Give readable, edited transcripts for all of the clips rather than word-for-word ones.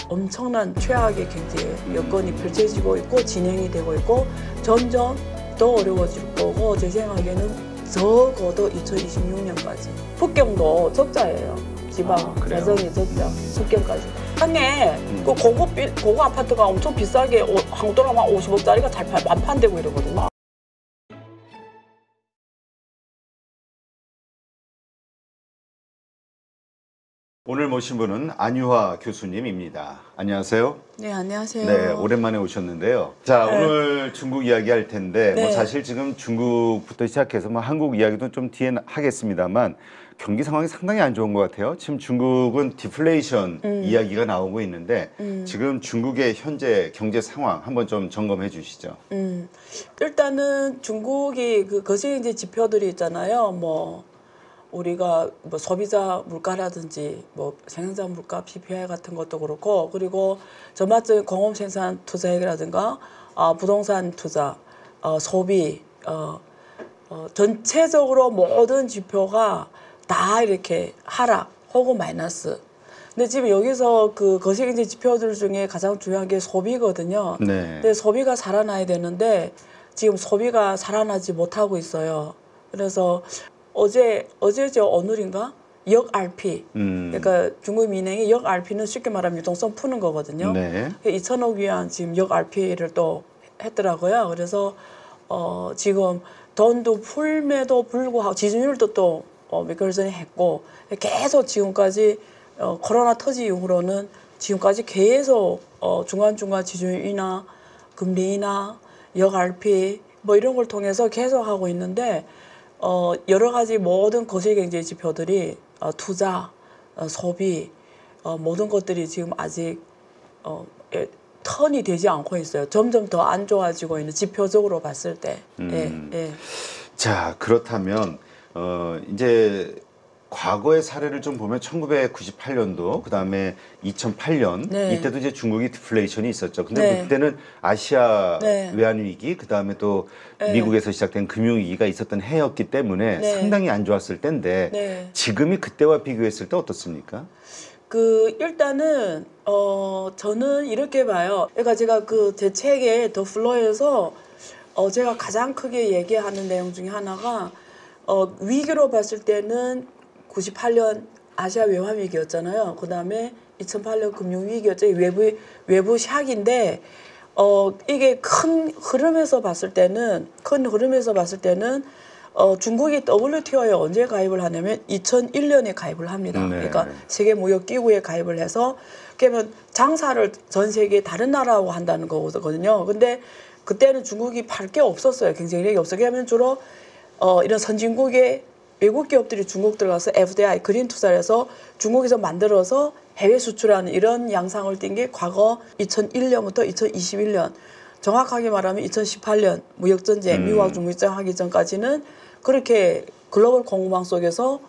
엄청난 최악의 경제 여건이 펼쳐지고 있고 진행이 되고 있고 점점 더 어려워질 거고 제 생각에는 적어도 2026년까지 북경도 적자예요. 지방 재정이 적자 북경까지. 땅에 그 고급 아파트가 엄청 비싸게 한국 돈으로 한 50억짜리가 잘 완판되고 이러거든요. 오늘 모신 분은 안유화 교수님입니다. 안녕하세요. 네, 안녕하세요. 네, 오랜만에 오셨는데요. 자, 네. 오늘 중국 이야기 할 텐데, 네. 뭐 사실 지금 중국부터 시작해서 뭐 한국 이야기도 좀 뒤에 하겠습니다만, 경기 상황이 상당히 안 좋은 것 같아요. 지금 중국은 디플레이션 이야기가 나오고 있는데, 지금 중국의 현재 경제 상황 한번 좀 점검해 주시죠. 일단은 중국이 그 거시경제 지표들이 있잖아요. 뭐 우리가 뭐 소비자 물가라든지 뭐 생산자 물가 PPI 같은 것도 그렇고 그리고 전반적인 공업 생산 투자액이라든가 부동산 투자, 소비, 전체적으로 모든 지표가 다 이렇게 하락 혹은 마이너스. 근데 지금 여기서 그 거시경제 지표들 중에 가장 중요한 게 소비거든요. 네. 근데 소비가 살아나야 되는데 지금 소비가 살아나지 못하고 있어요. 그래서 어제 오늘인가 역 RP 그러니까 중국 민행이 역 RP는 쉽게 말하면 유동성 푸는 거거든요. 네. 2천억 위안 지금 역 RP를 또 했더라고요. 그래서 지금 돈도 풀매도 불구하고 지준율도 또 몇 개월 전에 했고 계속 지금까지 코로나 터지 이후로는 지금까지 계속 중간중간 지준율 인하, 금리 인하, 역 RP 뭐 이런 걸 통해서 계속 하고 있는데 여러 가지 모든 거시경제 지표들이 투자, 소비 모든 것들이 지금 아직 턴이 되지 않고 있어요. 점점 더 안 좋아지고 있는 지표적으로 봤을 때. 예. 자, 그렇다면 이제 과거의 사례를 좀 보면 1998년도 그다음에 2008년 네. 이때도 이제 중국이 디플레이션이 있었죠. 근데 네. 그때는 아시아 네. 외환 위기 그다음에 또 네. 미국에서 시작된 금융 위기가 있었던 해였기 때문에 네. 상당히 안 좋았을 때인데 네. 지금이 그때와 비교했을 때 어떻습니까? 일단은 저는 이렇게 봐요. 그러니까 제가 제 책에 더 플로에서 제가 가장 크게 얘기하는 내용 중에 하나가 위기로 봤을 때는 98년 아시아 외환 위기였잖아요. 그다음에 2008년 금융 위기였죠. 외부 샥인데 이게 큰 흐름에서 봤을 때는 중국이 WTO에 언제 가입을 하냐면 2001년에 가입을 합니다. 네. 그러니까 세계무역기구에 가입을 해서 그러면 장사를 전 세계 다른 나라하고 한다는 거거든요. 근데 그때는 중국이 팔 게 없었어요. 경쟁력이 없었기 때문에 주로 이런 선진국의 외국 기업들이 중국 들어가서 FDI 그린 투자를 해서 중국에서 만들어서 해외 수출하는 이런 양상을 띈 게 과거 2001년부터 2021년 정확하게 말하면 2018년 무역전쟁 미국하고 중국전 하기 전까지는 그렇게 글로벌 공급망 속에서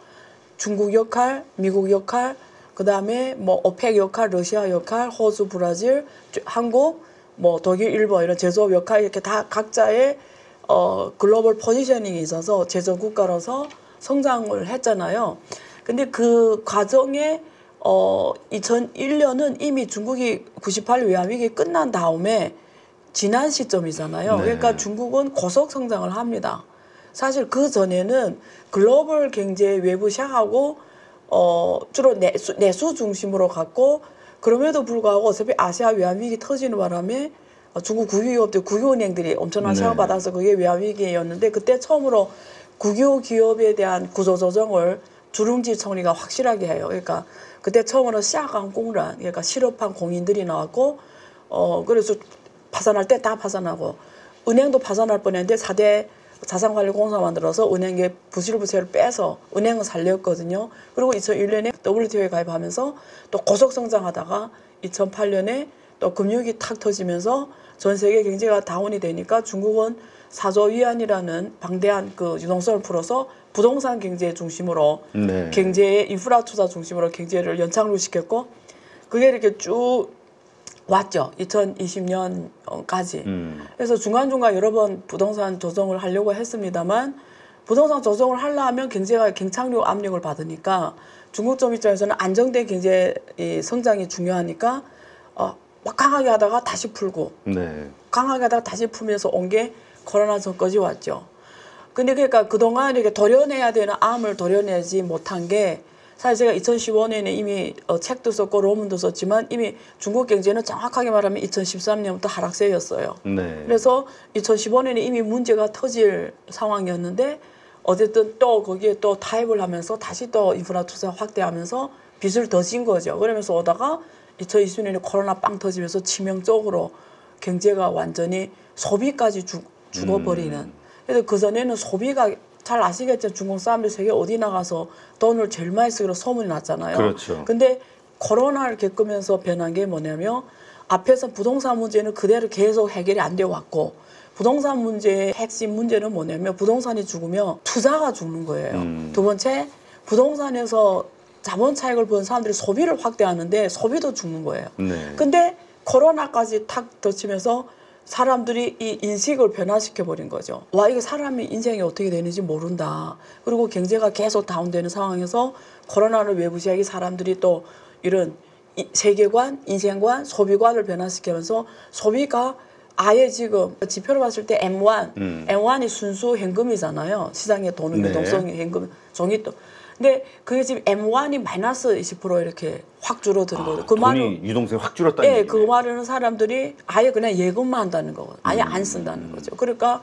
중국 역할, 미국 역할, 그다음에 뭐 오펙 역할, 러시아 역할, 호주, 브라질, 한국, 뭐 독일, 일본 이런 제조업 역할 이렇게 다 각자의 글로벌 포지셔닝이 있어서 제조 국가로서 성장을 했잖아요. 근데 그 과정에 2001년은 이미 중국이 98 외환위기 끝난 다음에 지난 시점이잖아요. 네. 그러니까 중국은 고속 성장을 합니다. 사실 그 전에는 글로벌 경제 외부 샥하고 주로 내수 중심으로 갔고 그럼에도 불구하고 어차피 아시아 외환위기 터지는 바람에 중국 국유기업들, 국유은행들이 엄청난 샥을 받아서 그게 외환위기였는데 그때 처음으로 국유 기업에 대한 구조조정을 주룽지 총리가 확실하게 해요. 그러니까 그때 처음으로 샤강공란, 그러니까 실업한 공인들이 나왔고 그래서 파산할 때 다 파산하고 은행도 파산할 뻔했는데 4대 자산관리공사 만들어서 은행의 부실부채를 빼서 은행을 살렸거든요. 그리고 2001년에 WTO에 가입하면서 또 고속성장하다가 2008년에 또 금융위기 탁 터지면서 전 세계 경제가 다운이 되니까 중국은 4조 위안이라는 방대한 그 유동성을 풀어서 부동산 경제 중심으로 네. 경제의 인프라 투자 중심으로 경제를 연착륙 시켰고 그게 이렇게 쭉 왔죠. 2020년까지. 그래서 중간중간 여러 번 부동산 조정을 하려고 했습니다만 부동산 조정을 하려면 경제가 경착륙 압력을 받으니까 중국점 입장에서는 안정된 경제 성장이 중요하니까 막 강하게 하다가 다시 풀고 네. 강하게 하다가 다시 풀면서 온 게 코로나 전까지 왔죠. 근데 그러니까 그동안 이렇게 도려내야 되는 암을 도려내지 못한 게 사실 제가 2015년에 이미 책도 썼고 논문도 썼지만 이미 중국 경제는 정확하게 말하면 2013년부터 하락세였어요. 네. 그래서 2015년에 이미 문제가 터질 상황이었는데 어쨌든 또 거기에 또 타협을 하면서 다시 또 인프라 투자 확대하면서 빚을 더 진 거죠. 그러면서 오다가 2020년에 코로나 빵 터지면서 치명적으로 경제가 완전히 소비까지 죽어버리는. 그래서 그전에는 소비가 잘 아시겠죠. 중국 사람들 세계 어디 나가서 돈을 제일 많이 쓰기로 소문이 났잖아요. 그렇죠. 근데 코로나를 겪으면서 변한 게 뭐냐면 앞에서 부동산 문제는 그대로 계속 해결이 안 되어 왔고 부동산 문제의 핵심 문제는 뭐냐면 부동산이 죽으면 투자가 죽는 거예요. 두 번째 부동산에서 자본 차익을 본 사람들이 소비를 확대하는데 소비도 죽는 거예요. 네. 근데 코로나까지 탁 덮치면서 사람들이 이 인식을 변화시켜 버린 거죠. 와, 이거 사람의 인생이 어떻게 되는지 모른다. 그리고 경제가 계속 다운되는 상황에서 코로나를 외부시하기 사람들이 또 이런 세계관, 인생관, 소비관을 변화시키면서 소비가 아예 지금 지표로 봤을 때 M1이 순수 현금이잖아요. 시장에 도는 네. 유동성이 현금, 종이돈. 근데 그게 지금 M1이 마이너스 20% 이렇게 확 줄어드는 거죠. 그 돈이 유동성이 확 줄었다는 예, 얘기네. 그 말은 사람들이 아예 그냥 예금만 한다는 거거든요. 아예 안 쓴다는 거죠. 그러니까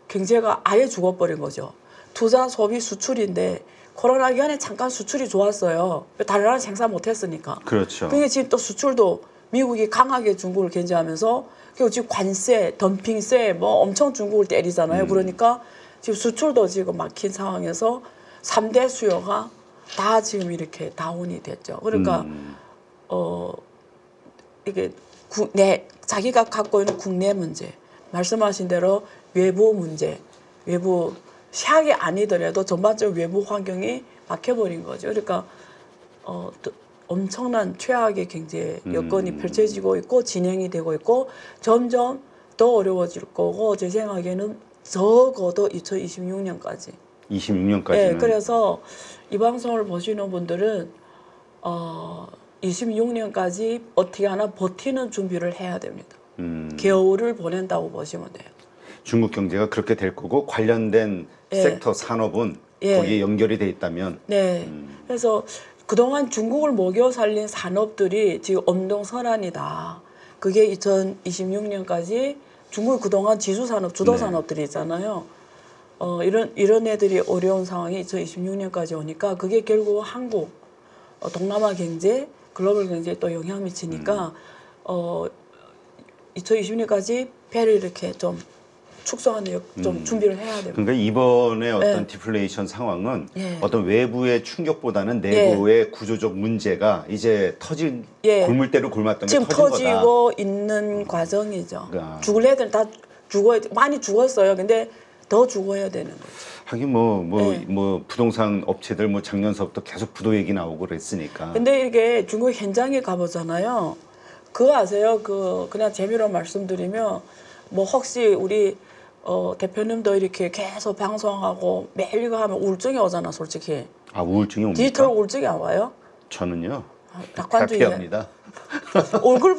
경제가 아예 죽어버린 거죠. 투자, 소비, 수출인데 코로나 기간에 잠깐 수출이 좋았어요. 다른 나라 생산 못했으니까. 그렇죠. 그게 지금 또 수출도 미국이 강하게 중국을 견제하면서 그리고 지금 관세, 덤핑세 뭐 엄청 중국을 때리잖아요. 그러니까 지금 수출도 지금 막힌 상황에서 3대 수요가 다 지금 이렇게 다운이 됐죠. 그러니까 이게 자기가 갖고 있는 국내 문제, 말씀하신 대로 외부 문제, 외부 시학이 아니더라도 전반적으로 외부 환경이 막혀버린 거죠. 그러니까 엄청난 최악의 경제 여건이 펼쳐지고 있고 진행이 되고 있고 점점 더 어려워질 거고 제 생각에는 적어도 2026년까지. 26년까지는. 예, 그래서 이 방송을 보시는 분들은 26년까지 어떻게 하나 버티는 준비를 해야 됩니다. 겨울을 보낸다고 보시면 돼요. 중국 경제가 그렇게 될 거고 관련된 예. 섹터 산업은 예. 거기에 연결이 돼 있다면. 네. 그래서 그동안 중국을 먹여 살린 산업들이 지금 엄동설한이다. 그게 2026년까지 중국이 그동안 지수산업, 주도산업들이 있잖아요. 이런 애들이 어려운 상황이 2026년까지 오니까 그게 결국 한국, 동남아 경제, 글로벌 경제에 또 영향 미치니까 2020년까지 배를 이렇게 좀 축소하는 좀 준비를 해야 됩니다. 그러니까 이번에 어떤 예. 디플레이션 상황은 예. 어떤 외부의 충격보다는 내부의 구조적 문제가 이제 터진 예. 골물대로 골맞던 게 지금 터진 거다. 터지고 있는 과정이죠. 아. 죽을 애들 다 많이 죽었어요. 근데 더 죽어야 되는 거죠. 하긴 예. 부동산 업체들 작년서부터 계속 부도 얘기 나오고 그랬으니까. 근데 이게 중국 현장에 가보잖아요. 그거 아세요? 그냥 재미로 말씀드리면 뭐 혹시 우리 대표님도 이렇게 계속 방송하고 매일 이거 하면 우울증이 오잖아, 솔직히. 아, 우울증이 옵니까? 디지털 우울증이 안 와요? 저는요. 낙관주의에. 해피합니다. 얼굴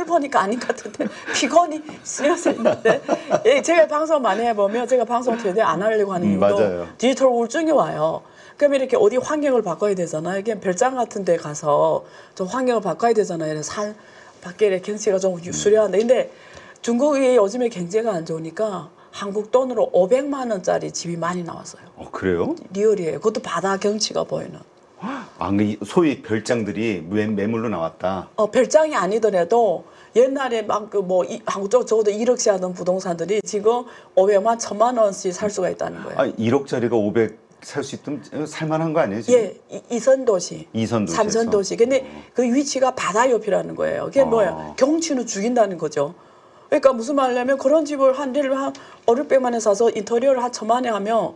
보니까 아닌 것 같은데 피곤이 스트레스인데 예, 제가 방송 많이 해보면 제가 방송 제대로 안 하려고 하는 이유도 맞아요. 디지털 우울증이 와요. 그러면 이렇게 어디 환경을 바꿔야 되잖아요. 이게 별장 같은 데 가서 좀 환경을 바꿔야 되잖아요. 산 밖에 이렇게 경치가 좀 수려한데 근데 중국이 요즘에 경제가 안 좋으니까 한국 돈으로 500만 원짜리 집이 많이 나왔어요. 그래요? 리얼이에요. 그것도 바다 경치가 보이는. 소위 별장들이 매물로 나왔다. 별장이 아니더라도 옛날에 막 한국 쪽 적어도 1억씩 하던 부동산들이 지금 500만, 1000만 원씩 살 수가 있다는 거예요. 1억짜리가 500 살 수 있으면 살만한 거 아니에요? 지금? 예, 이선도시, 이선도시에서. 삼선도시. 근데 그 위치가 바다 옆이라는 거예요. 그게 뭐야? 경치는 죽인다는 거죠. 그러니까 무슨 말이냐면 그런 집을 한 5,600만 원에 사서 인테리어를 한 1,000만 원에 하면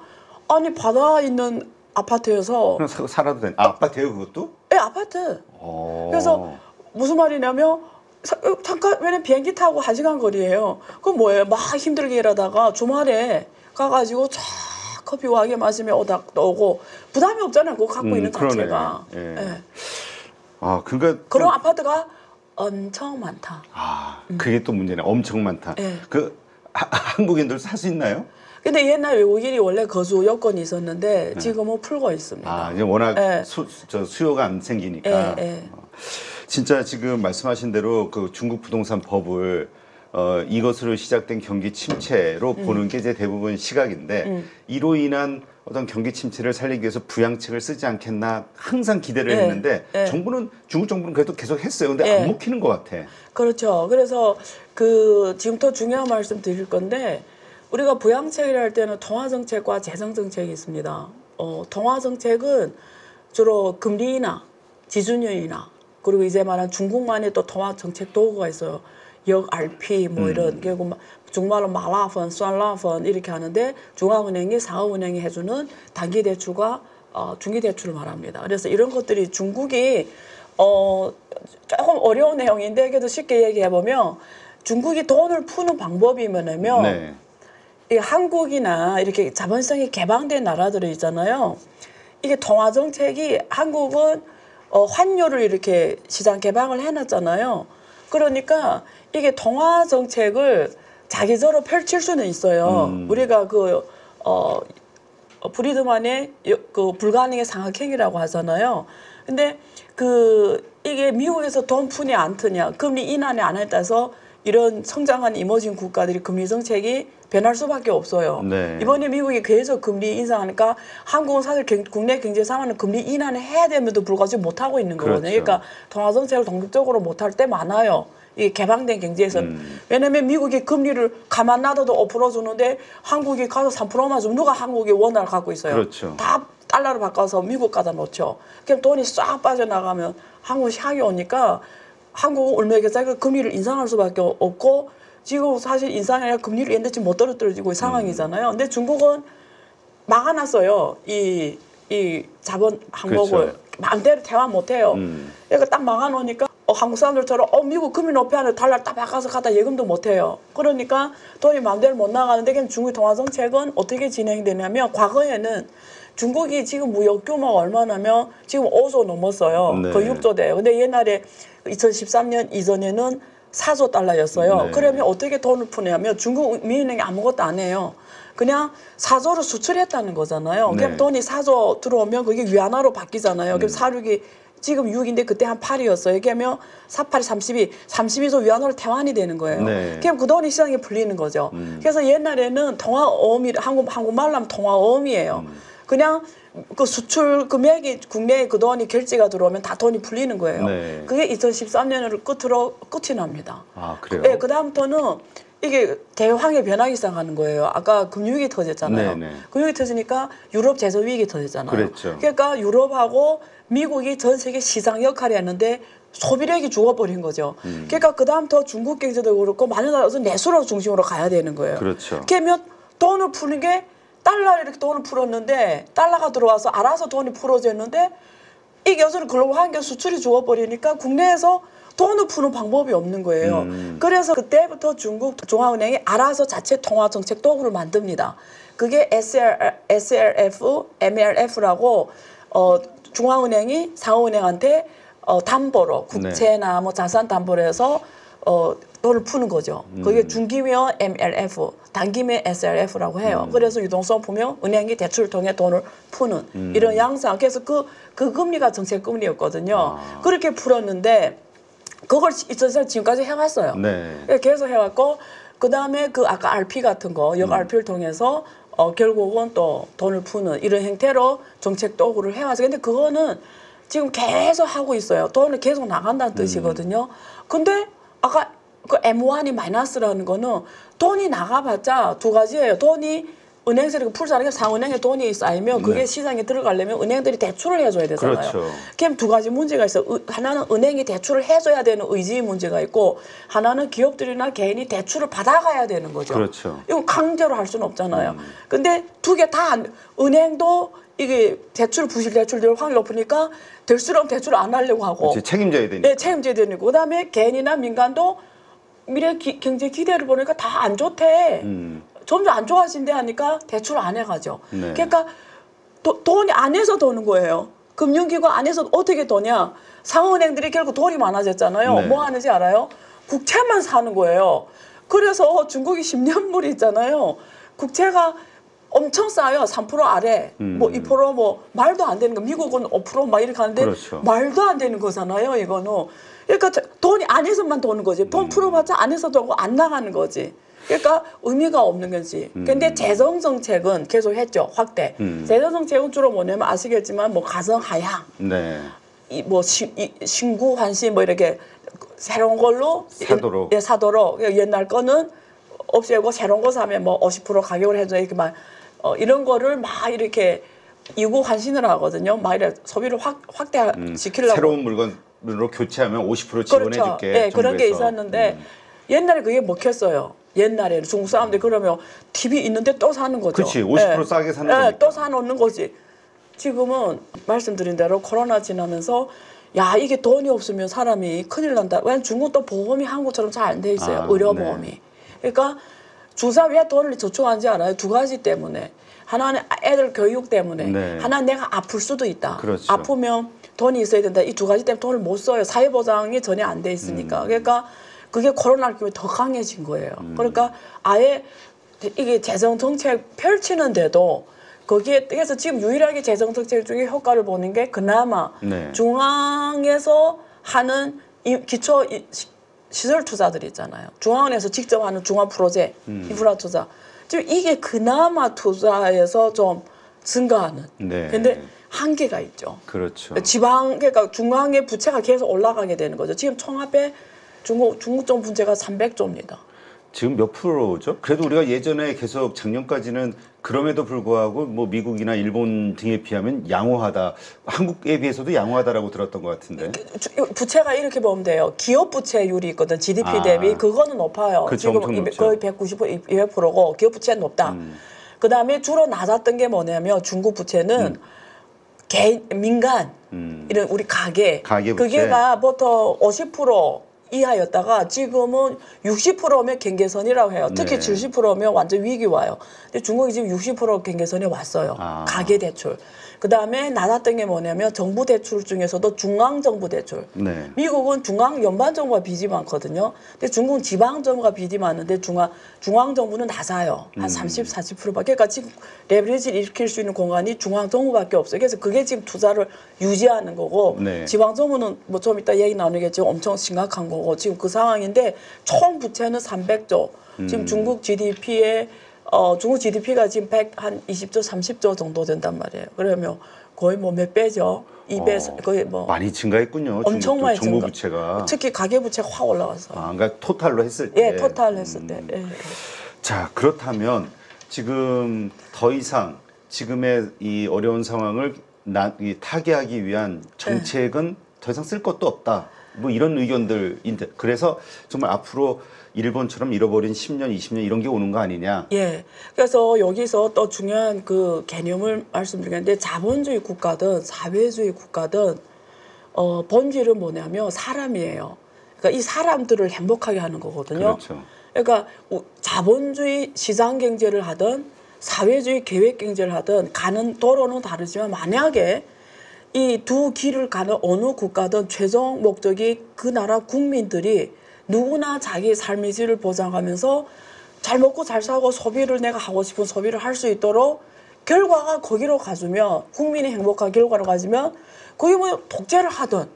아니 바다 있는 아파트여서 그냥 살아도 되는. 아파트예요, 그것도? 예, 아파트. 그래서 무슨 말이냐면 잠깐 왜냐면 비행기 타고 1시간 거리예요. 그럼 뭐예요? 막 힘들게 일하다가 주말에 가가지고 쫙 커피 와게 마시며 오고 부담이 없잖아요. 그거 갖고 있는 그러네. 자체가. 예. 예. 그러니까 그런 아파트가 엄청 많다. 아, 그게 또 문제네. 엄청 많다. 네. 그 한국인들 살 수 있나요? 근데 옛날 외국인이 원래 거주 여건이 있었는데 지금은 풀고 있습니다. 아, 이제 워낙 네. 수요가 안 생기니까. 진짜 지금 말씀하신 대로 그 중국 부동산 법을 이것으로 시작된 경기 침체로 보는 게 이제 대부분 시각인데 이로 인한 어떤 경기 침체를 살리기 위해서 부양책을 쓰지 않겠나 항상 기대를 했는데 정부는 중국 정부는 그래도 계속 했어요. 근데 안 먹히는 것 같아. 그렇죠. 그래서 그 지금 더 중요한 말씀 드릴 건데 우리가 부양책을 할 때는 통화정책과 재정정책이 있습니다. 통화정책은 주로 금리 인하, 지준율 인하 그리고 이제 말한 중국만의 또 통화정책 도구가 있어요. 역 RP 뭐 이런 결국 중국말로 마라펀, 酸라펀 이렇게 하는데 중앙은행이 상하은행이 해주는 단기 대출과 중기 대출을 말합니다. 그래서 이런 것들이 중국이 조금 어려운 내용인데 그래도 쉽게 얘기해 보면 중국이 돈을 푸는 방법이 뭐냐면 네. 이 한국이나 이렇게 자본시장이 개방된 나라들이 있잖아요. 이게 통화 정책이 한국은 환율을 이렇게 시장 개방을 해놨잖아요. 그러니까 이게 통화 정책을 자기저로 펼칠 수는 있어요. 우리가 브리드만의 그 불가능의 상하행위라고 하잖아요. 근데 이게 미국에서 돈 푸냐 안 트냐, 금리 인하냐 안 했다서 이런 성장한 이머징 국가들이 금리 정책이 변할 수밖에 없어요. 네. 이번에 미국이 계속 금리 인상하니까 한국은 사실 국내 경제 상황은 금리 인하는 해야 됨에도 불구하고 지금 못 하고 있는 거거든요. 그렇죠. 그러니까 통화 정책을 독립적으로 못 할 때 많아요. 이 개방된 경제에서는. 왜냐면 미국이 금리를 가만 놔둬도 5% 주는데 한국이 가서 3%만 주면 누가 한국의 원화를 갖고 있어요. 그렇죠. 다 달러를 바꿔서 미국 가다 놓죠. 그럼 돈이 싹 빠져나가면 한국이 향이 오니까 한국은 얼마 계좌가 금리를 인상할 수밖에 없고 지금 사실 인상이 아니라 금리를 얘네들 지금 못 떨어뜨리고 있는 상황이잖아요. 근데 중국은 막아놨어요. 이 자본 항목을. 그렇죠. 마음대로 대화 못해요. 그러니까 딱 막아놓으니까 한국 사람들처럼 미국 금리 높이 하는 달러 딱 바꿔서 갖다 예금도 못해요. 그러니까 돈이 마음대로 못 나가는데 그럼 중국의 통화정책은 어떻게 진행되냐면 과거에는 중국이 지금 무역 규모가 얼마냐면 지금 5조 넘었어요. 네. 거의 6조 돼요. 근데 옛날에 2013년 이전에는 4조 달러였어요. 네. 그러면 어떻게 돈을 푸냐면 중국 민은행이 아무것도 안 해요. 그냥 4조를 수출했다는 거잖아요. 네. 그럼 돈이 4조 들어오면 그게 위안화로 바뀌잖아요. 그럼 4,6이 지금 6인데 그때 한 8이었어요. 이렇게 하면 4,8이 32, 32조 위안화로 태환이 되는 거예요. 네. 그럼 그 돈이 시장에 풀리는 거죠. 그래서 옛날에는 통화어음이 한국말로 하면 통화어음이에요. 그냥 그 수출 금액이 국내에 그 돈이 결제가 들어오면 다 돈이 풀리는 거예요. 네. 그게 2013년을 끝이 납니다. 아, 그래요? 네, 그다음부터는 이게 대황의 변화기 시작하는 거예요. 아까 금융위기 터졌잖아요. 네네. 금융이 터지니까 유럽 재정 위기 터졌잖아요. 그랬죠. 그러니까 유럽하고 미국이 전 세계 시장 역할을 했는데 소비력이 죽어버린 거죠. 그러니까 그다음부터 중국 경제도 그렇고 많은 나라에서 내수로 중심으로 가야 되는 거예요. 그렇죠. 그러면 돈을 푸는 게 달러를 이렇게 돈을 풀었는데 달러가 들어와서 알아서 돈이 풀어졌는데 이게 요새는 글로벌 환경 수출이 죽어버리니까 국내에서 돈을 푸는 방법이 없는 거예요. 그래서 그때부터 중국 중앙은행이 알아서 자체 통화 정책 도구를 만듭니다. 그게 SLF, MLF라고 중앙은행이 상하은행한테 담보로 국채나 뭐 자산 담보로 해서 돈을 푸는 거죠. 그게 중기면 MLF, 단기면 SLF라고 해요. 그래서 유동성 보면 은행이 대출을 통해 돈을 푸는 이런 양상. 그래서 그 금리가 정책 금리였거든요. 그렇게 풀었는데 그걸 지금까지 해왔어요. 네. 계속 해왔고 그 다음에 그 아까 RP 같은 거, 역 RP를 통해서 결국은 또 돈을 푸는 이런 형태로 정책 도구를 해왔어요. 근데 그거는 지금 계속 하고 있어요. 돈을 계속 나간다는 뜻이거든요. 근데 아까 그 M1이 마이너스라는 거는 돈이 나가봤자 두 가지예요. 돈이 은행에서 이렇게 풀자니까 상은행에 돈이 쌓이면 그게 네. 시장에 들어가려면 은행들이 대출을 해줘야 되잖아요. 그렇죠. 그럼 두 가지 문제가 있어요. 하나는 은행이 대출을 해줘야 되는 의지의 문제가 있고 하나는 기업들이나 개인이 대출을 받아가야 되는 거죠. 그렇죠. 이건 강제로 할 수는 없잖아요. 근데 두 개 다 은행도 이게 대출 부실 대출들 확률 높으니까 될수록 대출을 안 하려고 하고 그렇지, 책임져야 되니까. 네, 책임져야 되는 거. 그다음에 개인이나 민간도 미래 경제 기대를 보니까 다 안 좋대. 점점 안 좋아진대 하니까 대출 안 해가죠. 네. 그러니까 돈이 안에서 도는 거예요. 금융기관 안에서 어떻게 도냐. 상은행들이 결국 돈이 많아졌잖아요. 네. 뭐 하는지 알아요? 국채만 사는 거예요. 그래서 중국이 10년물이 있잖아요. 국채가 엄청 싸요. 3% 아래, 뭐 2% 뭐 말도 안 되는 거. 미국은 5%막 이렇게 하는데 그렇죠. 말도 안 되는 거잖아요. 이거는. 그러니까 돈이 안에서만 도는 거지. 돈 풀어봤자 안에서 도고 안 나가는 거지. 그러니까 의미가 없는 거지. 근데 재정 정책은 계속 했죠. 확대. 재정 정책은 주로 뭐냐면 아시겠지만 뭐 가성 하향, 네. 신구 환신 뭐 이렇게 새로운 걸로 사도록. 예, 사도록. 옛날 거는 없애고 새로운 거 사면 뭐 50% 가격을 해줘 이렇게 막 이런 거를 막 이렇게 이구 환신을 하거든요. 막 이렇게 소비를 확대시키려고. 새로운 물건으로 교체하면 50% 그렇죠. 지원해줄게. 예, 그런 게 정부에서. 있었는데 옛날에 그게 먹혔어요. 옛날에는 중국 사람들이 그러면 TV 있는데 또 사는 거죠. 그렇지. 50% 싸게 사는 거니까. 또 사놓는 거지. 지금은 말씀드린 대로 코로나 지나면서 야 이게 돈이 없으면 사람이 큰일 난다. 왜냐면 중국도 보험이 한국처럼 잘 안 돼 있어요. 아, 의료보험이. 네. 그러니까 주사 왜 돈을 저축하는지 알아요? 두 가지 때문에. 하나는 애들 교육 때문에. 네. 하나는 내가 아플 수도 있다. 그렇죠. 아프면 돈이 있어야 된다. 이 두 가지 때문에 돈을 못 써요. 사회보장이 전혀 안 돼 있으니까. 그러니까 그게 코로나를 기회 더 강해진 거예요. 그러니까 아예 이게 재정 정책 펼치는데도 거기에 그래서 지금 유일하게 재정 정책 중에 효과를 보는 게 그나마 네. 중앙에서 하는 기초 시설 투자들이 있잖아요. 중앙은에서 직접 하는 중앙 프로젝트 인프라 투자. 지금 이게 그나마 투자에서 좀 증가하는. 네. 근데 한계가 있죠. 그렇죠. 그러니까 중앙의 부채가 계속 올라가게 되는 거죠. 지금 총합에 중국 정부 부채가 300조입니다. 지금 몇 프로죠? 그래도 우리가 예전에 계속 작년까지는 그럼에도 불구하고 뭐 미국이나 일본 등에 비하면 양호하다. 한국에 비해서도 양호하다라고 들었던 것 같은데. 부채가 이렇게 보면 돼요. 기업 부채율이 있거든. GDP 아. 대비. 그거는 높아요. 그쵸, 지금 엄청 높죠. 거의 190%, 200%고 기업 부채는 높다. 그다음에 주로 낮았던 게 뭐냐면 중국 부채는 민간 이런 우리 가게 부채. 그게가 보통 50% 이하였다가 지금은 60%면 경계선이라고 해요. 특히 네. 70%면 완전 위기 와요. 근데 중국이 지금 60% 경계선에 왔어요. 아. 가계 대출. 그다음에 낮았던 게 뭐냐면 정부 대출 중에서도 중앙 정부 대출. 네. 미국은 중앙 연방 정부가 빚이 많거든요. 근데 중국은 지방 정부가 빚이 많은데 중앙 정부는 낮아요. 한 30, 40%밖에. 그러니까 지금 레버리지를 일으킬 수 있는 공간이 중앙 정부밖에 없어요. 그래서 그게 지금 투자를 유지하는 거고 네. 지방 정부는 뭐 좀 이따 얘기 나누겠지만 엄청 심각한 거고 지금 그 상황인데 총 부채는 300조. 지금 중국 GDP의 중국 GDP가 지금 120조, 30조 정도 된단 말이에요. 그러면 거의 뭐 몇 배죠? 2배, 거의 뭐. 많이 증가했군요. 엄청 많이 정부 증가. 부채가. 특히 가계 부채가 확 올라왔어요. 아, 그러니까 토탈로 했을 때. 예, 토탈 했을 때. 예. 자, 그렇다면 지금 더 이상 지금의 이 어려운 상황을 타개하기 위한 정책은 더 이상 쓸 것도 없다. 뭐 이런 의견들인데 그래서 정말 앞으로 일본처럼 잃어버린 10년, 20년 이런 게 오는 거 아니냐? 예. 그래서 여기서 또 중요한 그 개념을 말씀드리는데 자본주의 국가든 사회주의 국가든 본질은 뭐냐면 사람이에요. 그러니까 이 사람들을 행복하게 하는 거거든요. 그렇죠. 그러니까 자본주의 시장 경제를 하든 사회주의 계획 경제를 하든 가는 도로는 다르지만 만약에 이 두 길을 가는 어느 국가든 최종 목적이 그 나라 국민들이 누구나 자기 삶의 질을 보장하면서 잘 먹고 잘 사고 소비를 내가 하고 싶은 소비를 할 수 있도록 결과가 거기로 가주면 국민이 행복한 결과를 가지면 그게 뭐 독재를 하든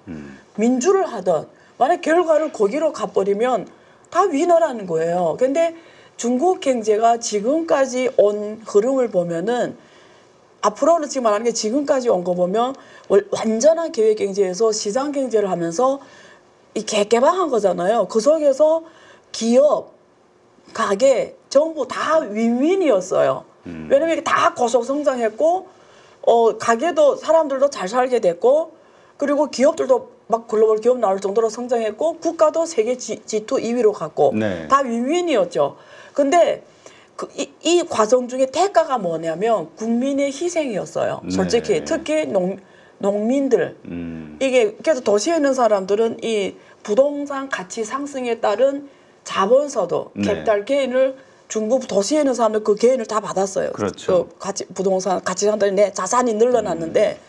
민주를 하든 만약 결과를 거기로 가버리면 다 위너라는 거예요. 근데 중국 경제가 지금까지 온 흐름을 보면은 앞으로는 지금 말하는 게 지금까지 온 거 보면 완전한 계획 경제에서 시장 경제를 하면서 이 개방한 거잖아요. 그 속에서 기업, 가게, 정부 다 윈윈이었어요. 왜냐면 이게 다 고속 성장했고, 가게도 사람들도 잘 살게 됐고, 그리고 기업들도 막 글로벌 기업 나올 정도로 성장했고, 국가도 세계 G2 2위로 갔고, 네. 다 윈윈이었죠. 근데 이 과정 중에 대가가 뭐냐면 국민의 희생이었어요. 솔직히 네. 특히 농민들 이게 그래서 도시에 있는 사람들은 이 부동산 가치 상승에 따른 자본서도 네. 캐피탈 게인을 중국 도시에 있는 사람들 그 게인을 다 받았어요. 그렇죠. 부동산 가치 상승 내 자산이 늘어났는데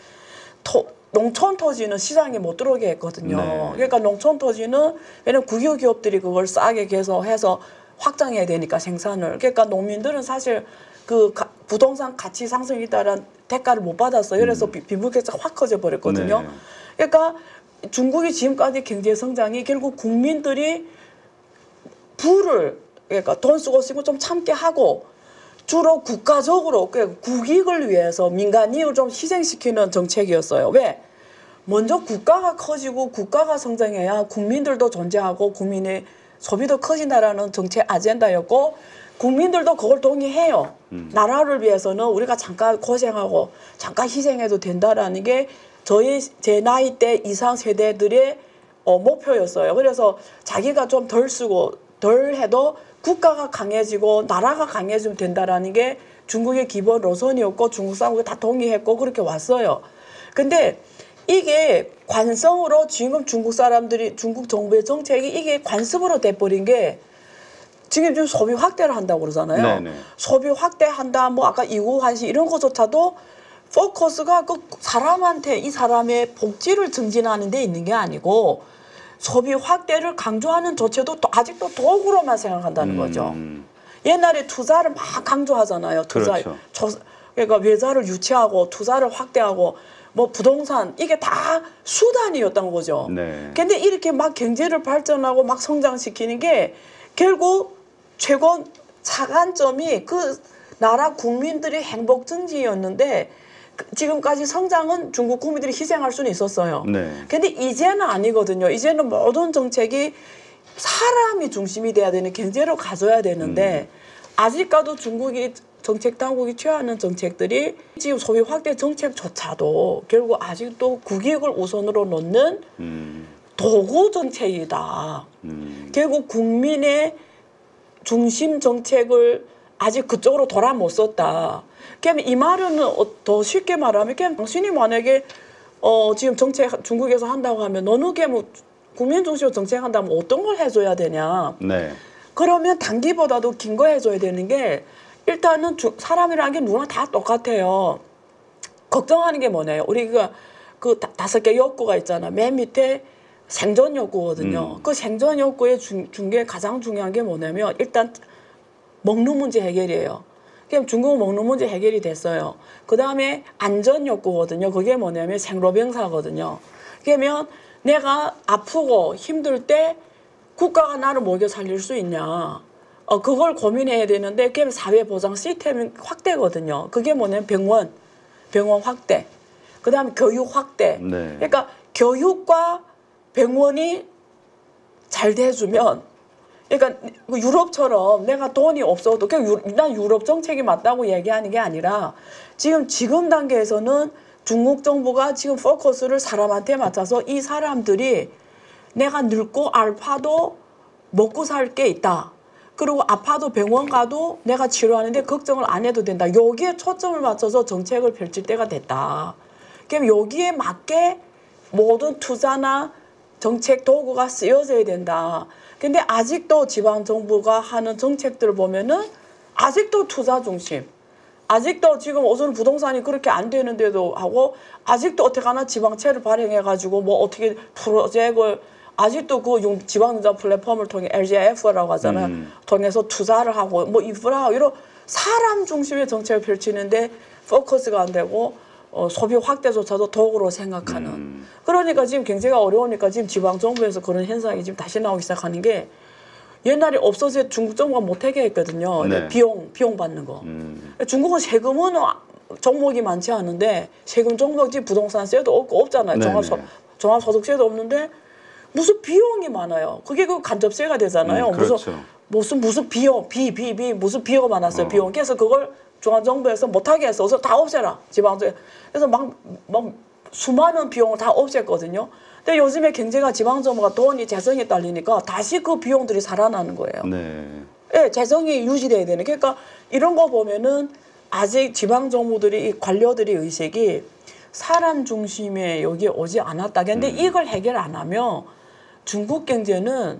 농촌 토지는 시장에 못 들어오게 했거든요. 네. 그러니까 농촌 토지는 왜냐면 국유 기업들이 그걸 싸게 해서 확장해야 되니까 생산을. 그러니까 농민들은 사실 그 부동산 가치 상승에 따른 대가를 못 받았어요. 그래서 빈부격차가 확 커져 버렸거든요. 네. 그러니까 중국이 지금까지 경제 성장이 결국 국민들이 그러니까 돈 쓰고 좀 참게 하고 주로 국가적으로 국익을 위해서 민간 이익을 좀 희생시키는 정책이었어요. 왜? 먼저 국가가 커지고 국가가 성장해야 국민들도 존재하고 국민의 소비도 커진다라는 정책 아젠다였고 국민들도 그걸 동의해요. 나라를 위해서는 우리가 잠깐 고생하고 잠깐 희생해도 된다라는 게 제 나이 대 이상 세대들의 목표였어요. 그래서 자기가 좀 덜 쓰고 덜 해도 국가가 강해지고 나라가 강해지면 된다라는 게 중국의 기본 노선이었고 중국 사람들이 다 동의했고 그렇게 왔어요. 근데 이게 관성으로 지금 중국 정부의 정책이 이게 관습으로 돼버린 게 지금 소비 확대를 한다고 그러잖아요. 네네. 소비 확대한다, 뭐 아까 이구환시 이런 것조차도 포커스가 그 사람한테 이 사람의 복지를 증진하는 데 있는 게 아니고 소비 확대를 강조하는 조치도 아직도 도구로만 생각한다는 거죠. 옛날에 투자를 막 강조하잖아요. 그렇죠. 그러니까 외자를 유치하고 투자를 확대하고 뭐 부동산 이게 다 수단이었던 거죠. 네. 근데 이렇게 막 경제를 발전하고 막 성장시키는 게 결국 최고 차관점이 그 나라 국민들의 행복 증진이었는데 지금까지 성장은 중국 국민들이 희생할 수는 있었어요. 네. 근데 이제는 아니거든요. 이제는 모든 정책이 사람이 중심이 돼야 되는 경제로 가져야 되는데 아직까지 중국이 정책 당국이 취하는 정책들이 지금 소비 확대 정책조차도 결국 아직도 국익을 우선으로 놓는 도구 정책이다. 결국 국민의 중심 정책을 아직 그쪽으로 돌아 못 썼다. 그러면 이 말은 더 쉽게 말하면 당신이 만약에 지금 정책 중국에서 한다고 하면 너는 뭐 국민 중심으로 정책한다면 어떤 걸 해줘야 되냐. 네. 그러면 단기보다도 긴 거 해줘야 되는 게 일단은 사람이라는 게 누구나 다 똑같아요. 걱정하는 게 뭐냐요. 우리가 그 5개 욕구가 있잖아. 맨 밑에 생존 욕구거든요. 그 생존 욕구의 중에 가장 중요한 게 뭐냐면 일단 먹는 문제 해결이에요. 그럼 중국은 먹는 문제 해결이 됐어요. 그 다음에 안전 욕구거든요. 그게 뭐냐면 생로병사거든요. 그러면 내가 아프고 힘들 때 국가가 나를 먹여 살릴 수 있냐. 그걸 고민해야 되는데 그게 사회보장 시스템 확대거든요. 그게 뭐냐면 병원 확대. 그 다음에 교육 확대. 네. 그러니까 교육과 병원이 잘 돼주면 그러니까 유럽처럼 내가 돈이 없어도 난 유럽 정책이 맞다고 얘기하는 게 아니라 지금 단계에서는 중국 정부가 지금 포커스를 사람한테 맞춰서 이 사람들이 내가 늙고 알파도 먹고 살 게 있다. 그리고 아파도 병원 가도 내가 치료하는데 걱정을 안 해도 된다. 여기에 초점을 맞춰서 정책을 펼칠 때가 됐다. 그럼 여기에 맞게 모든 투자나 정책 도구가 쓰여져야 된다. 근데 아직도 지방정부가 하는 정책들을 보면은 아직도 투자 중심. 아직도 지금 우선 부동산이 그렇게 안 되는데도 하고 아직도 어떻게 하나 지방채를 발행해가지고 뭐 어떻게 프로젝트를 아직도 그 지방자 플랫폼을 통해 LGIF라고 하잖아요. 통해서 투자를 하고 뭐 인프라 이런 사람 중심의 정책을 펼치는데 포커스가 안 되고 소비 확대조차도 도구로 생각하는. 그러니까 지금 경제가 어려우니까 지금 지방정부에서 그런 현상이 지금 다시 나오기 시작하는 게 옛날에 없어져 중국 정부가 못하게 했거든요. 네. 비용 받는 거. 중국은 세금은 종목이 많지 않은데 세금 종목이 부동산세도 없고 없잖아요. 종합소득세도 없는데 무슨 비용이 많아요. 그게 그 간접세가 되잖아요. 그렇죠. 무슨 비용, 무슨 비용이 많았어요. 비용. 그래서 그걸 중앙정부에서 못하게 해서 다 없애라. 지방정부. 그래서 막 수많은 비용을 다 없앴거든요. 근데 요즘에 경제가 지방정부가 돈이 재정이 딸리니까 다시 그 비용들이 살아나는 거예요. 네. 네, 재정이 유지돼야 되는. 그러니까 이런 거 보면은 아직 지방정부들이 이 관료들의 의식이 사람 중심에 여기에 오지 않았다. 근데 이걸 해결 안 하면 중국 경제는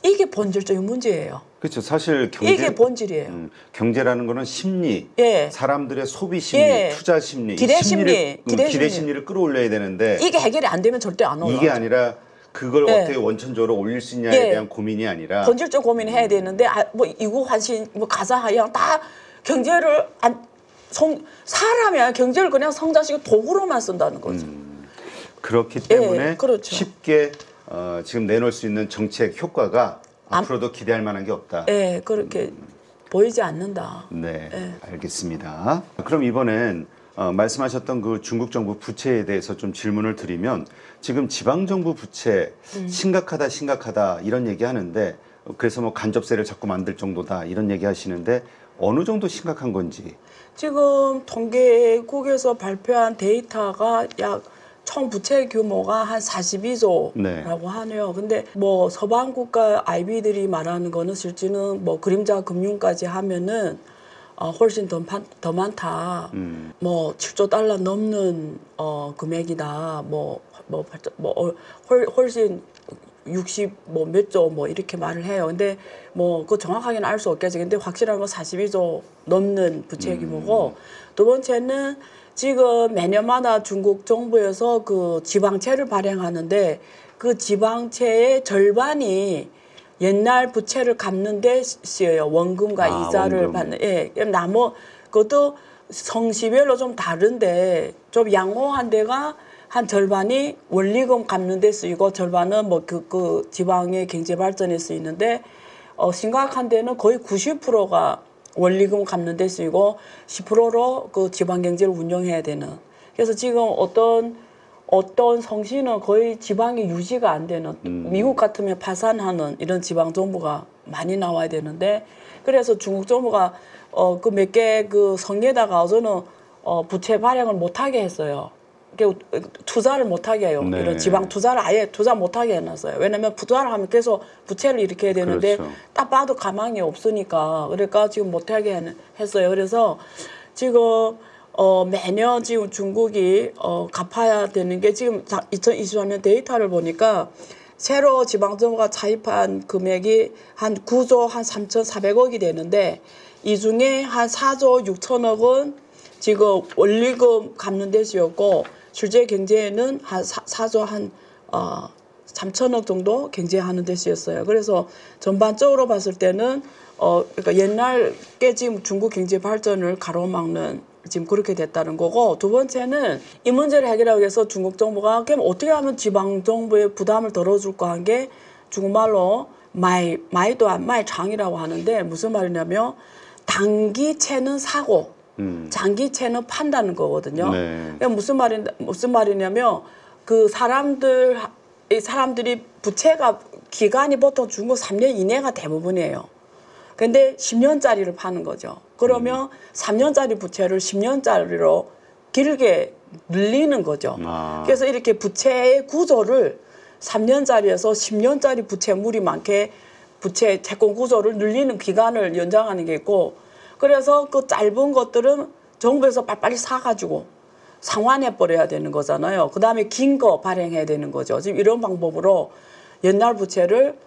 이게 본질적인 문제예요. 그렇죠. 사실 경제, 이게 본질이에요. 경제라는 거는 심리, 예. 사람들의 소비 심리, 예. 투자 심리, 기대 이 심리를, 심리, 기대 심리를 끌어올려야 되는데 이게 해결이 안 되면 절대 안 올라가죠. 이게 아니라 그걸 예. 어떻게 원천적으로 올릴 수 있냐에 예. 대한 고민이 아니라 본질적 고민을 해야 되는데 뭐 이구 환신, 뭐 가사 하향 다 경제를 사람이 경제를 그냥 성장시키고 도구로만 쓴다는 거죠. 그렇기 때문에 예, 그렇죠. 쉽게 지금 내놓을 수 있는 정책 효과가 앞으로도 기대할 만한 게 없다. 예, 그렇게 보이지 않는다. 네, 예. 알겠습니다. 그럼 이번엔 말씀하셨던 그 중국 정부 부채에 대해서 좀 질문을 드리면 지금 지방 정부 부채 심각하다 이런 얘기 하는데 그래서 뭐 간접세를 자꾸 만들 정도다 이런 얘기 하시는데 어느 정도 심각한 건지. 지금 통계국에서 발표한 데이터가 약 총 부채 규모가 한 42조라고 네. 하네요. 근데 뭐 서방 국가 IB들이 말하는 거는 실제는 뭐 그림자 금융까지 하면은 훨씬 더 많다. 뭐 7조 달러 넘는 금액이다. 훨씬 60 뭐 몇 조 뭐 이렇게 말을 해요. 근데 뭐 그 정확하게는 알 수 없겠지. 근데 확실한 건 42조 넘는 부채 규모고 두 번째는 지금 매년마다 중국 정부에서 그 지방채를 발행하는데 그 지방채의 절반이 옛날 부채를 갚는 데 쓰여요. 원금과 이자를 원금. 받는. 예. 그것도 성시별로 좀 다른데 좀 양호한 데가 한 절반이 원리금 갚는 데 쓰이고 절반은 뭐 그 지방의 경제 발전에 쓰이는데 심각한 데는 거의 90%가 원리금 갚는 데 쓰이고 10%로 그 지방 경제를 운영해야 되는. 그래서 지금 어떤 성시는 거의 지방이 유지가 안 되는 미국 같으면 파산하는 이런 지방 정부가 많이 나와야 되는데 그래서 중국 정부가 그 몇 개 그 성에다가 저는 부채 발행을 못하게 했어요. 투자를 못하게 해요. 네. 이런 지방 투자를 아예 투자 못하게 해놨어요. 왜냐면 투자를 하면 계속 부채를 일으켜야 되는데 그렇죠. 딱 봐도 가망이 없으니까 그러니까 지금 못하게 했어요. 그래서 지금 매년 지금 중국이 갚아야 되는 게 지금 2023년 데이터를 보니까 새로 지방정부가 차입한 금액이 한 9조 한 3,400억이 되는데 이 중에 한 4조 6천억은 지금 원리금 갚는 데 쓰였고 실제 경제에는 한 4조 한 3천억 정도 경제하는 데 쓰였어요. 그래서 전반적으로 봤을 때는 그러니까 옛날 게 지금 중국 경제 발전을 가로막는 지금 그렇게 됐다는 거고 두 번째는 이 문제를 해결하기 위해서 중국 정부가 그럼 어떻게 하면 지방 정부의 부담을 덜어줄까 한 게 중국말로 마이도안 마이장이라고 하는데 무슨 말이냐면 단기채는 사고 장기채는 판다는 거거든요. 네. 그러니까 무슨 말이냐면 그 사람들이 부채가 기간이 보통 중국 3년 이내가 대부분이에요. 근데 10년짜리를 파는 거죠. 그러면 3년짜리 부채를 10년짜리로 길게 늘리는 거죠. 그래서 이렇게 부채의 구조를 3년짜리에서 10년짜리 부채물이 많게 부채 채권 구조를 늘리는 기간을 연장하는 게 있고 그래서 그 짧은 것들은 정부에서 빨리빨리 사가지고 상환해 버려야 되는 거잖아요. 그 다음에 긴 거 발행해야 되는 거죠. 지금 이런 방법으로 옛날 부채를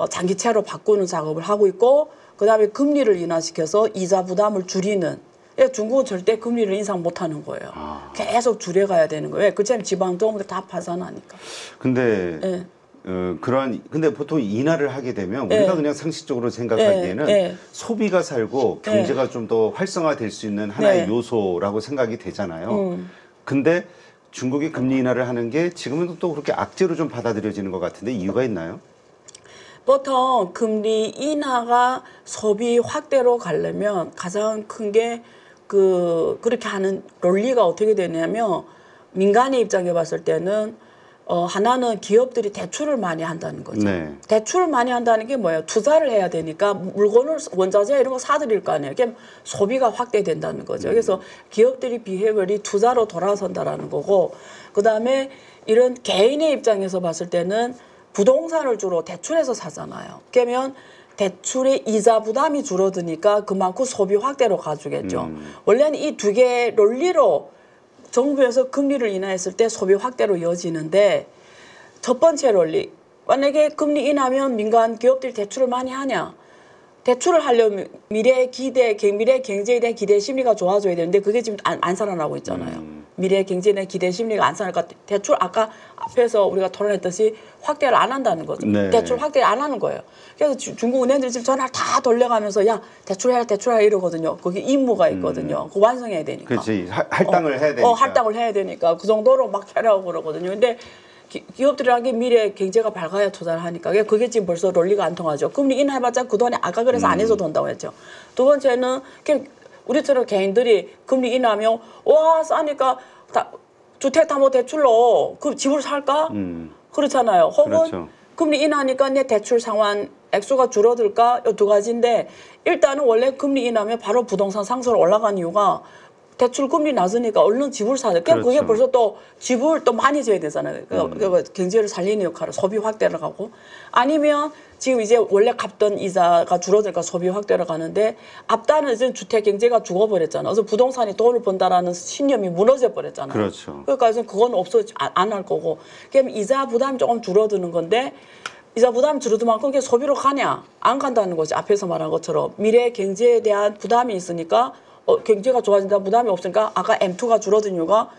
장기채로 바꾸는 작업을 하고 있고 그 다음에 금리를 인하시켜서 이자 부담을 줄이는. 중국은 절대 금리를 인상 못하는 거예요. 계속 줄여가야 되는 거예요. 그처럼 지방 정부들 다 파산하니까. 근데 예. 근데 보통 인하를 하게 되면 우리가 그냥 상식적으로 생각하기에는 소비가 살고 경제가 좀 더 활성화될 수 있는 하나의 요소라고 생각이 되잖아요. 근데 중국이 금리 인하를 하는 게 지금은 또 그렇게 악재로 좀 받아들여지는 것 같은데 이유가 있나요? 보통 금리 인하가 소비 확대로 가려면 가장 큰 게 그렇게 하는 논리가 어떻게 되냐면 민간의 입장에 봤을 때는 하나는 기업들이 대출을 많이 한다는 거죠. 네. 대출을 많이 한다는 게 뭐예요? 투자를 해야 되니까 물건을 원자재 이런 거 사들일 거 아니에요. 그럼 소비가 확대된다는 거죠. 그래서 기업들이 비해결이 투자로 돌아선다라는 거고 그다음에 이런 개인의 입장에서 봤을 때는 부동산을 주로 대출해서 사잖아요. 그러면 대출의 이자 부담이 줄어드니까 그만큼 소비 확대로 가주겠죠. 원래는 이 두 개의 논리로 정부에서 금리를 인하했을 때 소비 확대로 이어지는데 첫 번째 논리 만약에 금리 인하면 민간 기업들이 대출을 많이 하냐? 대출을 하려면 미래 경제에 대한 기대 심리가 좋아져야 되는데 그게 지금 안 살아나고 있잖아요. 미래 경제에 대한 기대 심리가 안 살아나니까 대출 아까 앞에서 우리가 토론했듯이 확대를 안 한다는 거죠. 네. 대출 확대를 안 하는 거예요. 그래서 중국 은행들이 지금 전화를 다 돌려가면서 야 대출해라 이러거든요. 거기 임무가 있거든요. 그거 완성해야 되니까. 그렇지. 할당을 해야 되니까. 할당을 해야 되니까 그 정도로 막 하라고 그러거든요. 근데 기업들이라는 게 미래 경제가 밝아야 투자를 하니까 그게 지금 벌써 논리가 안 통하죠. 금리 인하해봤자 그 돈이 아까 그래서 안 해서 돈다고 했죠. 두 번째는 그냥 우리처럼 개인들이 금리 인하면 와 싸니까 주택 담보 대출로 그 집을 살까? 그렇잖아요. 혹은 그렇죠. 금리 인하니까 내 대출 상환 액수가 줄어들까? 이 두 가지인데 일단은 원래 금리 인하면 바로 부동산 상승으로 올라간 이유가 대출 금리 낮으니까 얼른 집을 사야 돼. 그러니까 그게 그렇죠. 벌써 또 집을 또 많이 져야 되잖아요. 그러니까 경제를 살리는 역할을 소비 확대를 가고 아니면 지금 이제 원래 갚던 이자가 줄어들니까 소비 확대를 가는데 앞단은 이제 주택 경제가 죽어버렸잖아요. 그래서 부동산이 돈을 번다라는 신념이 무너져 버렸잖아요. 그렇죠. 그러니까 이제 그건 안 할 거고. 그럼 이자 부담이 조금 줄어드는 건데 이자 부담이 줄어들면 그게 소비로 가냐? 안 간다는 거지. 앞에서 말한 것처럼 미래 경제에 대한 부담이 있으니까 경제가 좋아진다 부담이 없으니까 아까 M2가 줄어든 이유가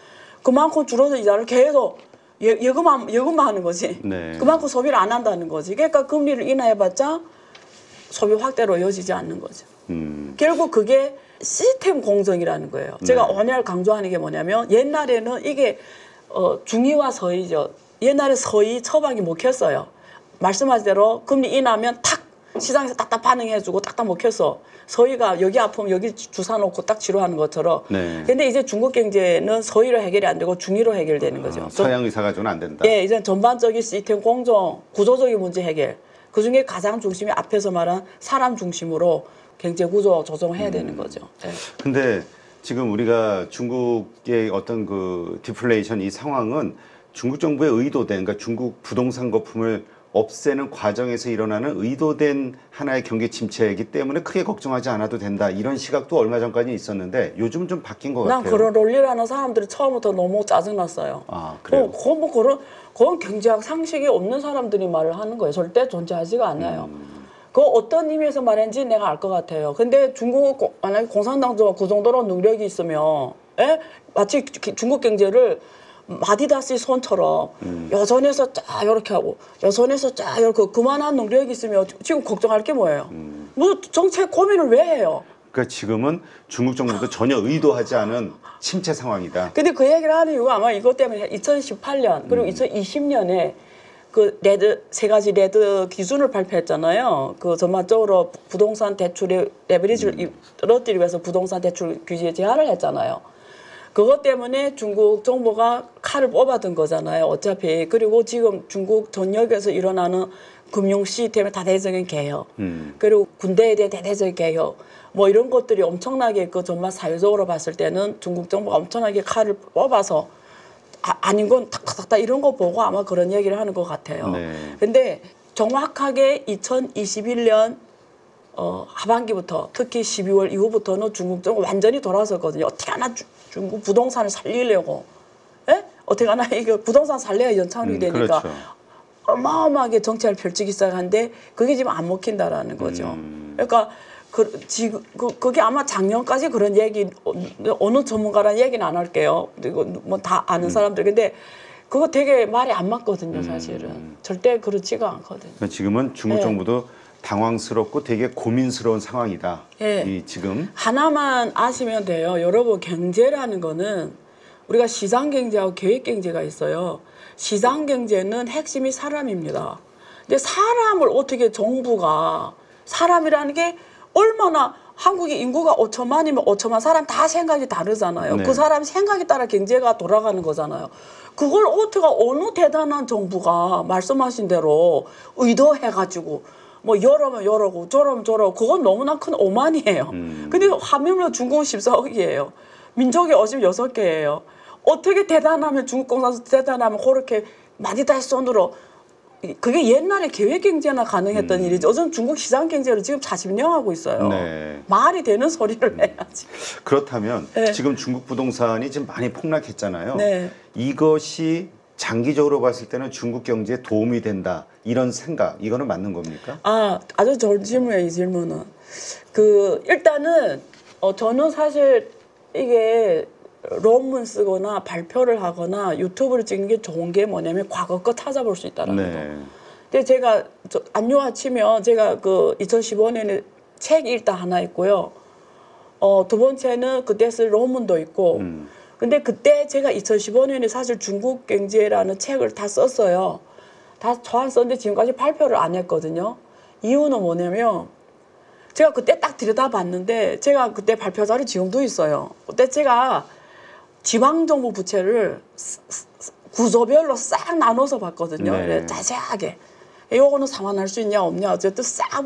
그만큼 줄어든 이자를 계속 예금만 하는 거지. 네. 그만큼 소비를 안 한다는 거지. 그러니까 금리를 인하해봤자 소비 확대로 이어지지 않는 거죠. 결국 그게 시스템 공정이라는 거예요. 제가 네. 오늘 강조하는 게 뭐냐면 옛날에는 이게 중의와 서의죠. 옛날에 서의 처방이 먹혔어요. 말씀하신 대로 금리 인하면 탁 시장에서 딱딱 반응해주고 딱딱 먹혀서 서희가 여기 아프면 여기 주사 놓고 딱 치료하는 것처럼. 네. 근데 이제 중국 경제는 서희로 해결이 안 되고 중의로 해결되는 거죠. 서양 의사 가지고는 안 된다. 예, 이제 전반적인 시스템 공정, 구조적인 문제 해결. 그 중에 가장 중심이 앞에서 말한 사람 중심으로 경제 구조 조정해야 되는 거죠. 예. 근데 지금 우리가 중국의 어떤 그 디플레이션 이 상황은 중국 정부의 의도된, 그러니까 중국 부동산 거품을 없애는 과정에서 일어나는 의도된 하나의 경기 침체이기 때문에 크게 걱정하지 않아도 된다. 이런 시각도 얼마 전까지 있었는데 요즘 좀 바뀐 것 난 같아요. 그런 논리라는 사람들이 처음부터 너무 짜증났어요. 아, 그래요? 그건 경제학 상식이 없는 사람들이 말을 하는 거예요. 절대 존재하지가 않아요. 그 어떤 의미에서 말했는지 내가 알 것 같아요. 근데 중국 만약에 공산당도 그 정도로 능력이 있으면, 마치 중국 경제를 마디다스의 손처럼 여선에서 쫙 이렇게 하고 여선에서 쫙 이렇게 그만한 능력이 있으면 지금 걱정할 게 뭐예요? 뭐 정책 고민을 왜 해요? 그러니까 지금은 중국 정부도 전혀 의도하지 않은 침체 상황이다. 근데 그 얘기를 하는 이유가 아마 이것 때문에 2018년 그리고 2020년에 그 세 가지 레드 기준을 발표했잖아요. 그 전반적으로 부동산 대출의 레버리지를 떨어뜨리기 위해서 부동산 대출 규제 제한을 했잖아요. 그것 때문에 중국 정부가 칼을 뽑아둔 거잖아요. 어차피. 그리고 지금 중국 전역에서 일어나는 금융 시스템의 다대적인 개혁, 그리고 군대에 대한 대대적인 개혁, 뭐 이런 것들이 엄청나게 그 정말 사회적으로 봤을 때는 중국 정부가 엄청나게 칼을 뽑아서 아닌 건 탁탁탁탁 이런 거 보고 아마 그런 얘기를 하는 것 같아요. 네. 근데 정확하게 2021년 하반기부터 특히 12월 이후부터는 중국 정부 완전히 돌아섰거든요. 어떻게 하나 중국 부동산을 살리려고, 어떻게 하나 이거 부동산 살려야 연착륙이 되니까 그렇죠. 어마어마하게 정책을 펼치기 시작하는데 그게 지금 안 먹힌다라는 거죠. 그러니까 그게 아마 작년까지 그런 얘기 어느 전문가라는 얘기는 안 할게요. 이거 뭐 다 아는 사람들. 근데 그거 되게 말이 안 맞거든요, 사실은. 절대 그렇지가 않거든요. 그러니까 지금은 중국 정부도 당황스럽고 되게 고민스러운 상황이다. 예. 이 지금 하나만 아시면 돼요. 여러분, 경제라는 거는 우리가 시장 경제하고 계획 경제가 있어요. 시장 경제는 핵심이 사람입니다. 근데 사람을 어떻게 정부가 사람이라는 게 얼마나 한국의 인구가 5천만이면 5천만 사람 다 생각이 다르잖아요. 네. 그 사람 생각에 따라 경제가 돌아가는 거잖아요. 그걸 어떻게 어느 대단한 정부가 말씀하신 대로 의도해가지고 뭐 이러면 이러고 저러면 저러고 그건 너무나 큰 오만이에요. 근데 하물며 중국은 14억이에요. 민족이 56개예요. 어떻게 대단하면 중국 공산당 대단하면 그렇게 마디다시 손으로 그게 옛날에 계획 경제나 가능했던 일이죠. 요즘 중국 시장 경제를 지금 자신명하고 있어요. 네. 말이 되는 소리를 해야지. 그렇다면 네. 지금 중국 부동산이 지금 많이 폭락했잖아요. 네. 이것이 장기적으로 봤을 때는 중국 경제에 도움이 된다 이런 생각 이거는 맞는 겁니까? 아주 좋은 질문이에요, 이 질문은. 일단은 저는 사실 이게 논문 쓰거나 발표를 하거나 유튜브를 찍는 게 좋은 게 뭐냐면 과거 거 찾아볼 수 있다는 거. 근데 제가 안요하 치면 제가 2015년에 책 일단 하나 있고요. 두 번째는 그때 쓸 논문도 있고. 근데 그때 제가 2015년에 사실 중국 경제라는 책을 다 썼어요. 다 썼는데 지금까지 발표를 안 했거든요. 이유는 뭐냐면 제가 그때 딱 들여다봤는데 제가 그때 발표 자료 지금도 있어요. 그때 제가 지방정부 부채를 구조별로 싹 나눠서 봤거든요. 네. 자세하게. 요거는 상환할 수 있냐 없냐 어쨌든 싹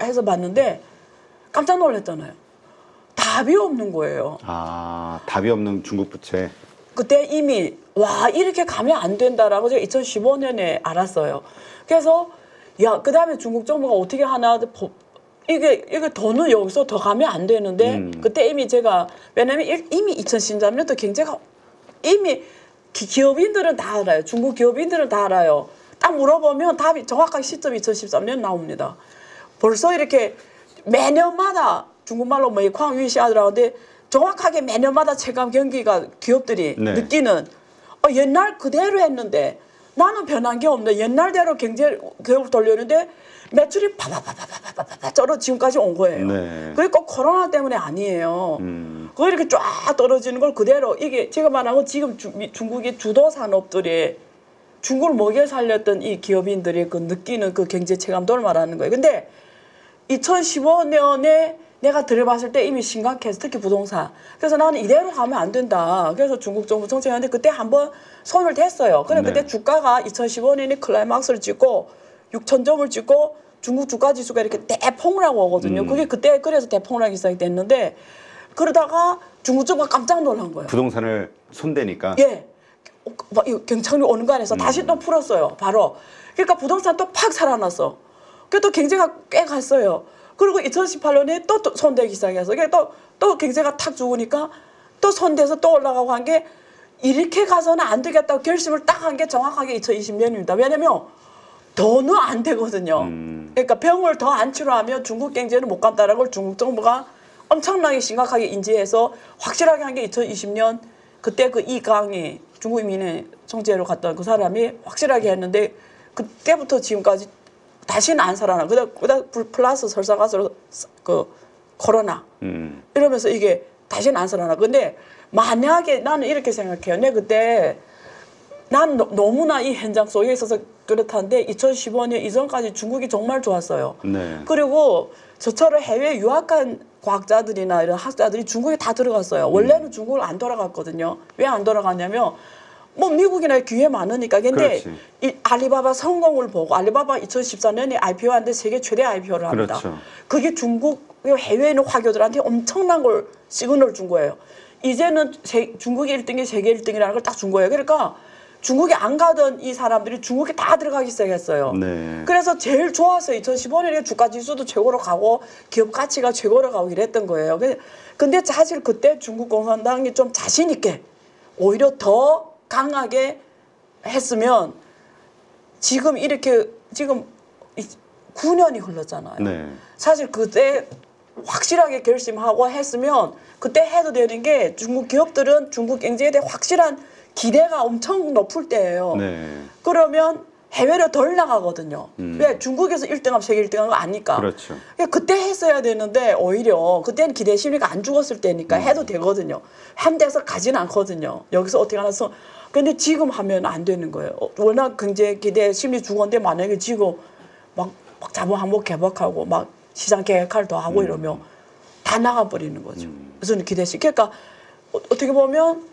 해서 봤는데 깜짝 놀랐잖아요. 답이 없는 거예요. 답이 없는 중국 부채. 그때 이미 이렇게 가면 안 된다라고 제가 2015년에 알았어요. 그래서 그다음에 중국 정부가 어떻게 하나 이게 더는 여기서 더 가면 안 되는데 그때 이미 제가 왜냐면 이미 2013년도 경제가 이미 기업인들은 다 알아요. 중국 기업인들은 다 알아요. 딱 물어보면 답이 정확하게 시점이 2013년 나옵니다. 벌써 이렇게 매년마다 중국말로 광위시하더라고 하는데 정확하게 매년마다 체감 경기가 기업들이 느끼는 옛날 그대로 했는데 나는 변한 게 없네. 옛날대로 경제 교육을 돌렸는데 매출이 파파파파파파파 쩔어 지금까지 온 거예요. 그게 꼭 코로나 때문에 아니에요. 그거 이렇게 쫙 떨어지는 걸 그대로 이게 제가 말한 건 지금 중국의 주도 산업들이 중국을 먹여 살렸던 이 기업인들이 느끼는 경제 체감도를 말하는 거예요. 근데 2015년에 내가 들어봤을 때 이미 심각해서 특히 부동산. 그래서 나는 이대로 가면 안 된다. 그래서 중국 정부 정책하는데 그때 한번 손을 댔어요. 그래 그때 주가가 2015년에 클라이막스를 찍고 6,000점을 찍고 중국 주가 지수가 이렇게 대폭락하고 오거든요. 그게 그때 그래서 대폭락이 시작됐는데 그러다가 중국 정부가 깜짝 놀란 거예요. 부동산을 손대니까. 예. 경착륙 오는 거 안에서 다시 또 풀었어요. 바로. 그러니까 부동산 또 팍 살아났어. 그래 또 경제가 꽤 갔어요. 그리고 2018년에 또 손대기 시작해서 또 경제가 탁 죽으니까 또 손대서 또 올라가고 한 게 이렇게 가서는 안 되겠다고 결심을 딱 한 게 정확하게 2020년입니다. 왜냐면 더는 안 되거든요. 그러니까 병을 더 안 치료하면 중국 경제는 못 간다는 걸 중국 정부가 엄청나게 심각하게 인지해서 확실하게 한 게 2020년 그때 이강이 중국 이민의 총재로 갔던 그 사람이 확실하게 했는데 그때부터 지금까지 다시는 안 살아나. 그다 플러스 설상가스로 코로나 이러면서 이게 다시는 안 살아나. 근데 만약에 나는 이렇게 생각해요. 내 그때 난 너무나 이 현장 속에 있어서 그렇다는데 2015년 이전까지 중국이 정말 좋았어요. 그리고 저처럼 해외 유학한 과학자들이나 이런 학자들이 중국에 다 들어갔어요. 원래는 중국을 안 돌아갔거든요. 왜 안 돌아갔냐면 미국이나 기회 많으니까. 근데 이 알리바바 성공을 보고 알리바바 2014년에 IPO 하는데 세계 최대 IPO를 합니다. 그게 중국 해외에 있는 화교들한테 엄청난 걸 시그널을 준 거예요. 이제는 중국이 1등이 세계 1등이라는 걸 딱 준 거예요. 그러니까 중국에 안 가던 이 사람들이 중국에 다 들어가기 시작했어요. 그래서 제일 좋았어요. 2015년에 주가 지수도 최고로 가고 기업 가치가 최고로 가고 이랬던 거예요. 근데 사실 그때 중국 공산당이 좀 자신 있게 오히려 더 강하게 했으면 지금 9년이 흘렀잖아요. 사실 그때 확실하게 결심하고 했으면 그때 해도 되는 게 중국 기업들은 중국 경제에 대해 확실한 기대가 엄청 높을 때예요. 그러면 해외로 덜 나가거든요. 왜? 중국에서 1등하면 세계 1등한 거 아니까. 그때 했어야 되는데 오히려 그때는 기대 심리가 안 죽었을 때니까 해도 되거든요. 한 데서 가지는 않거든요. 여기서 어떻게 하나서. 근데 지금 하면 안 되는 거예요. 워낙 경제 기대 심리 죽었는데 만약에 지금 막 자본 항목 개박하고 막 시장 계획할 더 하고 이러면 다 나가버리는 거죠. 그래서 기대시. 그러니까 어떻게 보면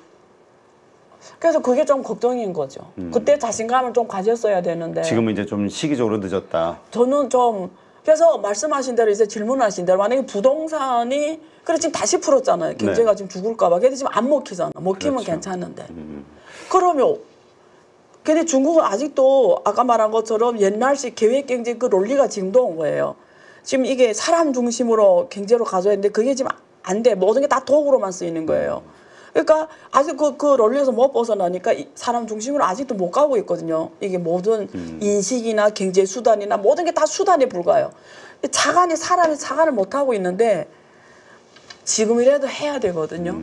그래서 그게 좀 걱정인 거죠. 그때 자신감을 좀 가졌어야 되는데 지금은 이제 좀 시기적으로 늦었다. 저는 좀 그래서 말씀하신 대로 이제 질문하신 대로 만약에 부동산이 그래 지금 다시 풀었잖아요. 경제가 지금 죽을까 봐. 근데 지금 안 먹히잖아. 먹히면 괜찮은데. 그러면 근데 중국은 아직도 아까 말한 것처럼 옛날식 계획경제 그 논리가 지금도 온 거예요. 지금 이게 사람 중심으로 경제로 가져야 되는데 그게 지금 안 돼. 모든 게 다 도구로만 쓰이는 거예요. 그러니까 아직 그 롤에서 못 벗어나니까 사람 중심으로 아직도 못 가고 있거든요. 이게 모든 인식이나 경제 수단이나 모든 게 다 수단에 불과해요. 사람이 차관을 못 하고 있는데 지금이라도 해야 되거든요.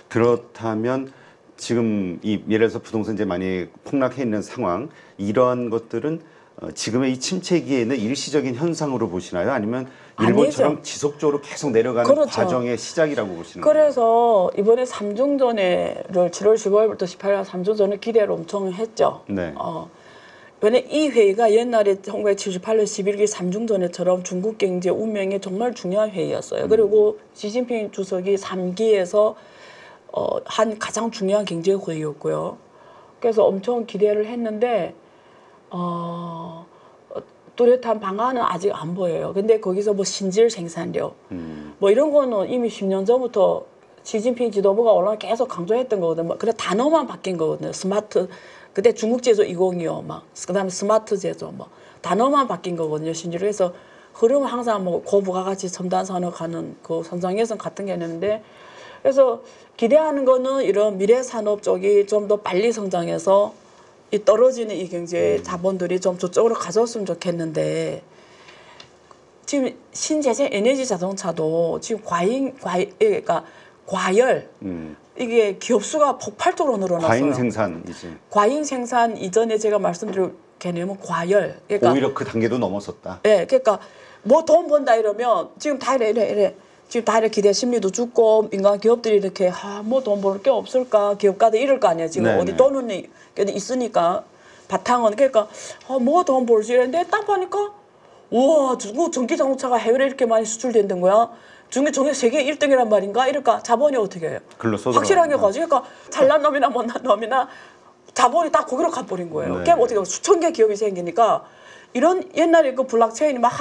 그렇다면 지금 예를 들어서 부동산 이제 많이 폭락해 있는 상황, 이러한 것들은 지금의 이 침체기에는 일시적인 현상으로 보시나요? 아니면 일본처럼 아니죠. 지속적으로 계속 내려가는 그렇죠. 과정의 시작이라고 보시는 거예요? 그래서 이번에 삼중전회를 7월 15일부터 18일 3중전회 기대를 엄청 했죠. 네. 왜냐 이 회의가 옛날에 1978년 11기 삼중전회처럼 중국 경제 운명에 정말 중요한 회의였어요. 그리고 시진핑 주석이 3기에서 한 가장 중요한 경제 회의였고요. 그래서 엄청 기대를 했는데 뚜렷한 방안은 아직 안 보여요. 근데 거기서 뭐 신질 생산력 뭐 이런 거는 이미 10년 전부터 시진핑 지도부가 올라 계속 강조했던 거거든요. 그래 단어만 바뀐 거거든요. 스마트 그때 중국 제조 2025 막 그다음에 스마트 제조 뭐 단어만 바뀐 거거든요. 신질. 그래서 흐름은 항상 뭐 고부가가치 첨단 산업 가는 그 선상에선 같은 게 있는데 그래서 기대하는 거는 이런 미래 산업 쪽이 좀 더 빨리 성장해서 이 떨어지는 이 경제 자본들이 좀 저쪽으로 가졌으면 좋겠는데 지금 신재생 에너지 자동차도 지금 그러니까 과열 이게 기업 수가 폭발적으로 늘어났어요. 과잉 생산이지. 과잉 생산 이전에 제가 말씀드린 개념은 과열. 그러니까 오히려 그 단계도 넘어섰다. 예, 그러니까 뭐 돈 번다 이러면 지금 다 이래. 지금 다 이렇게 기대 심리도 죽고 민간 기업들이 이렇게 뭐 돈 벌 게 없을까 기업가들 이럴 거 아니에요. 지금 네네. 어디 돈은 있으니까 바탕은 그러니까 뭐 돈 벌지 이랬는데 딱 보니까 우와 중국 전기 자동차가 해외에 이렇게 많이 수출된다는 거야. 중국 세계 1등이란 말인가 이럴까 자본이 어떻게 해요? 글로 쏟아나간다. 확실하게 가지고 그러니까 잘난 놈이나 못난 놈이나 자본이 다 거기로 가버린 거예요. 네. 그게 어떻게 수천 개 기업이 생기니까 이런 옛날에 그 블록체인이 막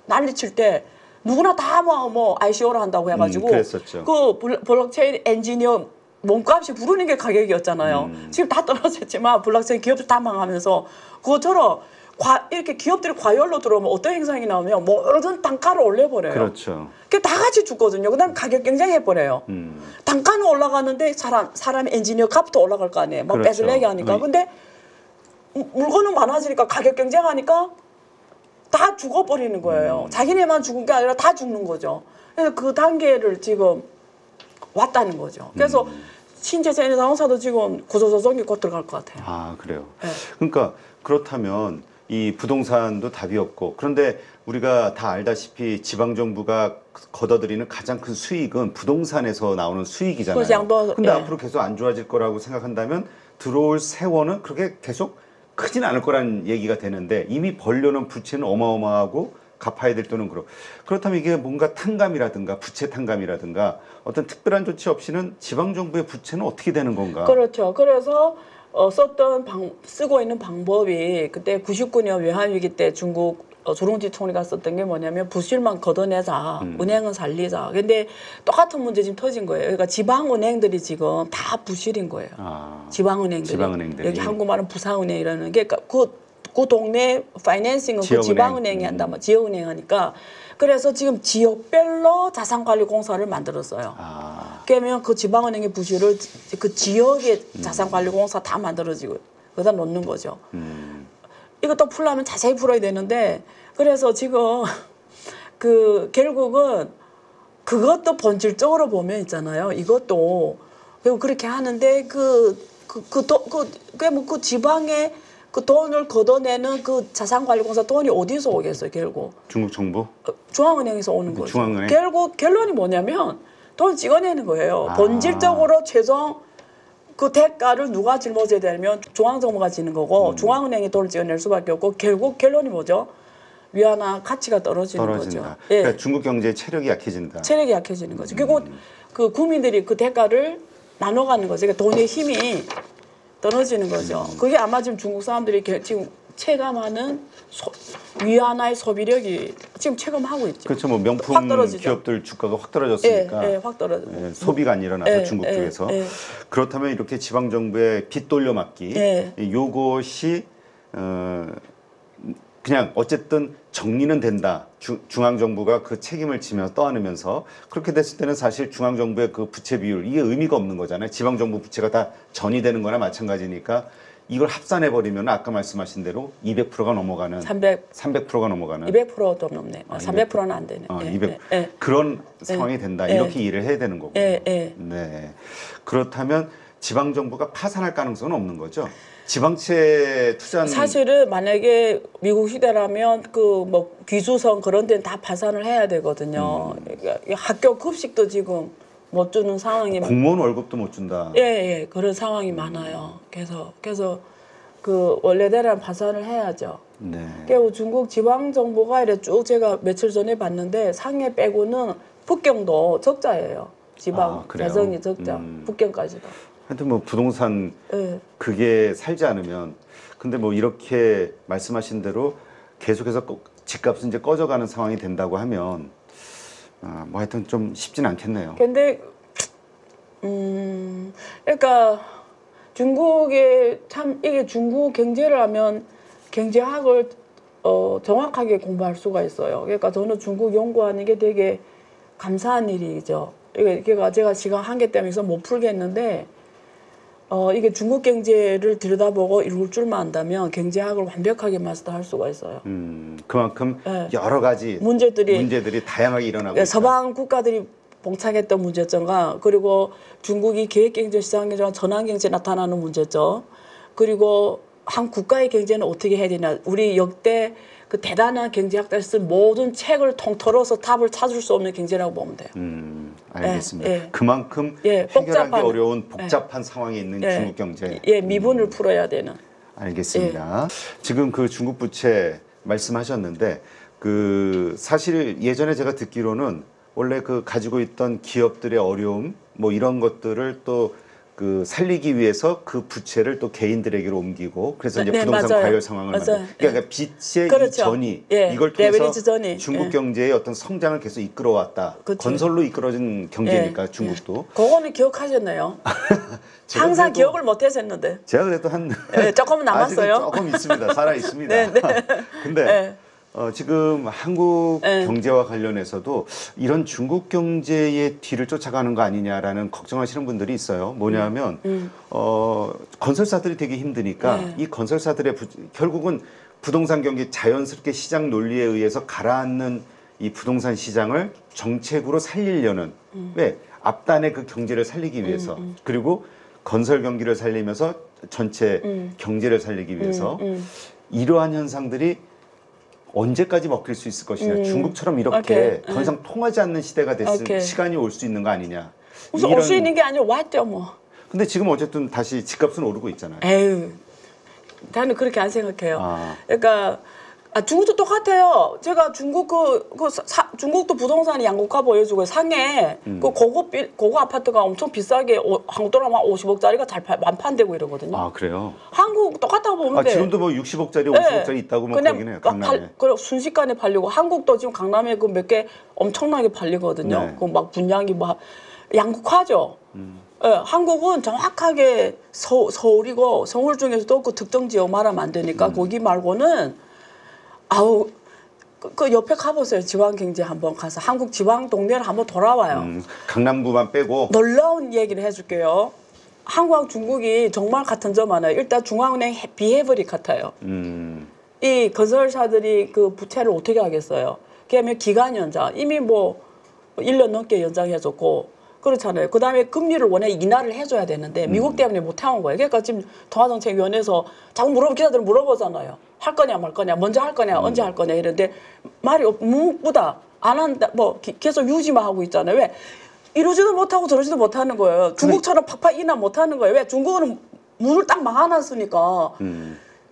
난리칠 때 누구나 다 뭐 ICO를 한다고 해가지고 그랬었죠. 그 블록체인 엔지니어 몸값이 부르는 게 가격이었잖아요. 지금 다 떨어졌지만 블록체인 기업들 다 망하면서 그것처럼 이렇게 기업들이 과열로 들어오면 어떤 현상이 나오면 모든 단가를 올려버려요. 그렇죠. 그게 다 같이 죽거든요. 그다음 가격 경쟁해버려요. 단가는 올라가는데 사람 엔지니어 값도 올라갈 거 아니에요. 뭐 그렇죠. 뺏을래기 하니까. 근데 물건은 많아지니까 가격 경쟁하니까 다 죽어버리는 거예요. 자기네만 죽은 게 아니라 다 죽는 거죠. 그래서 그 단계를 지금 왔다는 거죠. 그래서 신재생 자동차도 지금 구조조정이 곧 들어갈 것 같아요. 아, 그래요. 네. 그러니까 그렇다면 이 부동산도 답이 없고 그런데 우리가 다 알다시피 지방정부가 걷어들이는 가장 큰 수익은 부동산에서 나오는 수익이잖아요. 그래서 양도, 근데 예. 앞으로 계속 안 좋아질 거라고 생각한다면 들어올 세원은 그렇게 계속 크진 않을 거라는 얘기가 되는데 이미 벌려놓은 부채는 어마어마하고 갚아야 될 돈은 그렇다면 이게 뭔가 탕감이라든가 부채 탕감이라든가 어떤 특별한 조치 없이는 지방정부의 부채는 어떻게 되는 건가? 그렇죠. 그래서 쓰고 있는 방법이 그때 99년 외환위기 때 중국 조롱지 총리가 썼던 게 뭐냐면 부실만 걷어내자, 은행은 살리자. 근데 똑같은 문제 지금 터진 거예요. 그러니까 지방은행들이 지금 다 부실인 거예요. 지방은행들이. 여기 한국말은 부산은행이라는 게 그러니까 그 동네 파이낸싱은 그 지방은행이 한다, 뭐 지역은행 하니까 그래서 지금 지역별로 자산관리공사를 만들었어요. 그러면 그 지방은행의 부실을 그 지역의 자산관리공사 다 만들어지고 거기다 놓는 거죠. 이것도 풀려면 자세히 풀어야 되는데 그래서 지금 그 결국은 그것도 본질적으로 보면 있잖아요. 이것도 그렇게 하는데 그 지방에 그 돈을 걷어내는 그 자산관리공사 돈이 어디서 오겠어요, 결국? 중국 정부? 중앙은행에서 오는 거죠. 중앙은행? 결국 결론이 뭐냐면 돈 찍어내는 거예요. 본질적으로 최종 그 대가를 누가 짊어져야 되면 중앙정부가 지는 거고 중앙은행이 돈을 찍어낼 수밖에 없고 결국 결론이 뭐죠? 위안화 가치가 떨어지는 거죠. 예. 그러니까 중국 경제의 체력이 약해진다. 체력이 약해지는 거죠. 그리고 그 국민들이 그 대가를 나눠가는 거죠. 그러니까 돈의 힘이 떨어지는 거죠. 그게 아마 지금 중국 사람들이 지금 체감하는 위안화의 소비력이 지금 체감하고 있죠. 그렇죠. 뭐 명품 확 떨어지죠. 기업들 주가가 확 떨어졌으니까 예, 확 떨어져. 소비가 안 일어나서 중국 쪽에서 그렇다면 이렇게 지방 정부의 빚 돌려막기 요것이 그냥 어쨌든 정리는 된다. 중앙정부가 그 책임을 지면서 떠안으면서 그렇게 됐을 때는 사실 중앙정부의 그 부채 비율 이게 의미가 없는 거잖아요. 지방정부 부채가 다 전이되는 거나 마찬가지니까 이걸 합산해버리면 아까 말씀하신 대로 200%가 넘어가는 300%가 넘어가는 200%도 넘네. 300%는 안 되네. 200 그런 상황이 된다. 이렇게 이해를 해야 되는 거고요. 네. 그렇다면 지방정부가 파산할 가능성은 없는 거죠. 지방채 투자는 사실은 만약에 미국 시대라면 그 뭐 귀주성 그런 데는 다 파산을 해야 되거든요. 그러니까 학교 급식도 지금 못 주는 상황이 공무원 월급도 못 준다. 예, 그런 상황이 많아요. 그래서 그 원래대로 파산을 해야죠. 네. 그리고 중국 지방 정부가 이래 쭉 제가 며칠 전에 봤는데 상해 빼고는 북경도 적자예요. 지방 그래요? 재정이 적자. 북경까지도. 하여튼 뭐 부동산 예. 그게 살지 않으면 근데 뭐 이렇게 말씀하신 대로 계속해서 집값은 이제 꺼져가는 상황이 된다고 하면 뭐 하여튼 좀 쉽진 않겠네요. 근데 그러니까 중국의 참 이게 중국 경제를 하면 경제학을 정확하게 공부할 수가 있어요. 그러니까 저는 중국 연구하는 게 되게 감사한 일이죠. 이게 제가 시간 한계 때문에 못 풀겠는데 이게 중국 경제를 들여다보고 읽을 줄만 안다면 경제학을 완벽하게 마스터할 수가 있어요. 그만큼 네. 여러 가지 문제들이 다양하게 일어나고 있다. 서방 국가들이 봉착했던 문제점과 그리고 중국이 계획경제 시장에서 전환경제 나타나는 문제점 그리고 한 국가의 경제는 어떻게 해야 되냐 우리 역대 그 대단한 경제학자들 쓴 모든 책을 통틀어서 답을 찾을 수 없는 경제라고 보면 돼요. 알겠습니다. 예. 그만큼 예, 해결하기 어려운 복잡한 상황에 있는 예. 중국 경제. 미분을 풀어야 되는. 알겠습니다. 지금 그 중국 부채 말씀하셨는데 그 사실 예전에 제가 듣기로는 원래 그 가지고 있던 기업들의 어려움 뭐 이런 것들을 또 그 살리기 위해서 그 부채를 또 개인들에게로 옮기고 그래서 이제 부동산 맞아요. 과열 상황을 만들고 그러니까 빚의 그렇죠. 이 전이 예. 이걸 통해서 레버리지 전이. 중국 예. 경제의 어떤 성장을 계속 이끌어왔다. 그렇죠. 건설로 이끌어진 경제니까 예. 중국도. 그거는 기억하셨네요. 항상 그래도 기억을 못 했었는데. 제가 그래도 한 조금 남았어요. 아직은 조금 있습니다. 살아 있습니다. 네, 네. 근데 네. 지금 한국 네. 경제와 관련해서도 이런 중국 경제의 뒤를 쫓아가는 거 아니냐라는 걱정하시는 분들이 있어요. 뭐냐면 건설사들이 되게 힘드니까 네. 이 건설사들의 결국은 부동산 경기 자연스럽게 시장 논리에 의해서 가라앉는 이 부동산 시장을 정책으로 살리려는 왜 앞단의 그 경제를 살리기 위해서 그리고 건설 경기를 살리면서 전체 경제를 살리기 위해서 이러한 현상들이 언제까지 먹힐 수 있을 것이냐. 중국처럼 이렇게 더 이상 통하지 않는 시대가 됐을 시간이 올 수 있는 거 아니냐. 무슨 올 수 있는 게 아니라 왔죠 뭐. 근데 지금 어쨌든 다시 집값은 오르고 있잖아요. 에휴, 나는 그렇게 안 생각해요. 그러니까 중국도 똑같아요. 제가 중국 중국도 부동산이 양극화 보여주고 상해 그 고급 아파트가 엄청 비싸게 한국 돈 한 50억짜리가 잘 완판되고 이러거든요. 아 그래요? 한국 똑같다고 보면 돼. 지금도 뭐 60억짜리, 50억짜리 있다고 뭐 그러긴 해요. 강남에. 그래 순식간에 팔리고 한국도 지금 강남에 그 몇 개 엄청나게 팔리거든요. 네. 그 막 분양이 막 양극화죠. 예, 한국은 정확하게 서울이고 서울 중에서도 그 특정 지역 말하면 안 되니까 거기 말고는 아우 그 옆에 가보세요. 지방 경제 한번 가서 한국 지방 동네를 한번 돌아와요. 강남구만 빼고 놀라운 얘기를 해줄게요. 한국하고 중국이 정말 같은 점 하나요. 일단 중앙은행 비해버리 같아요. 이 건설사들이 그 부채를 어떻게 하겠어요? 그러면 기간 연장 이미 뭐 1년 넘게 연장해줬고 그렇잖아요. 그 다음에 금리를 원래 인하를 해줘야 되는데 미국 때문에 못해온 거예요. 그러니까 지금 통화정책위원회에서 자꾸 기자들은 물어보잖아요. 할 거냐 말 거냐, 먼저 할 거냐, 언제 할 거냐 이런데 말이 묵묵부다 안 한다. 뭐 계속 유지만 하고 있잖아요. 왜? 이러지도 못하고 저러지도 못하는 거예요. 중국처럼 팍팍 인하 못하는 거예요. 왜? 중국은 문을 딱 막아놨으니까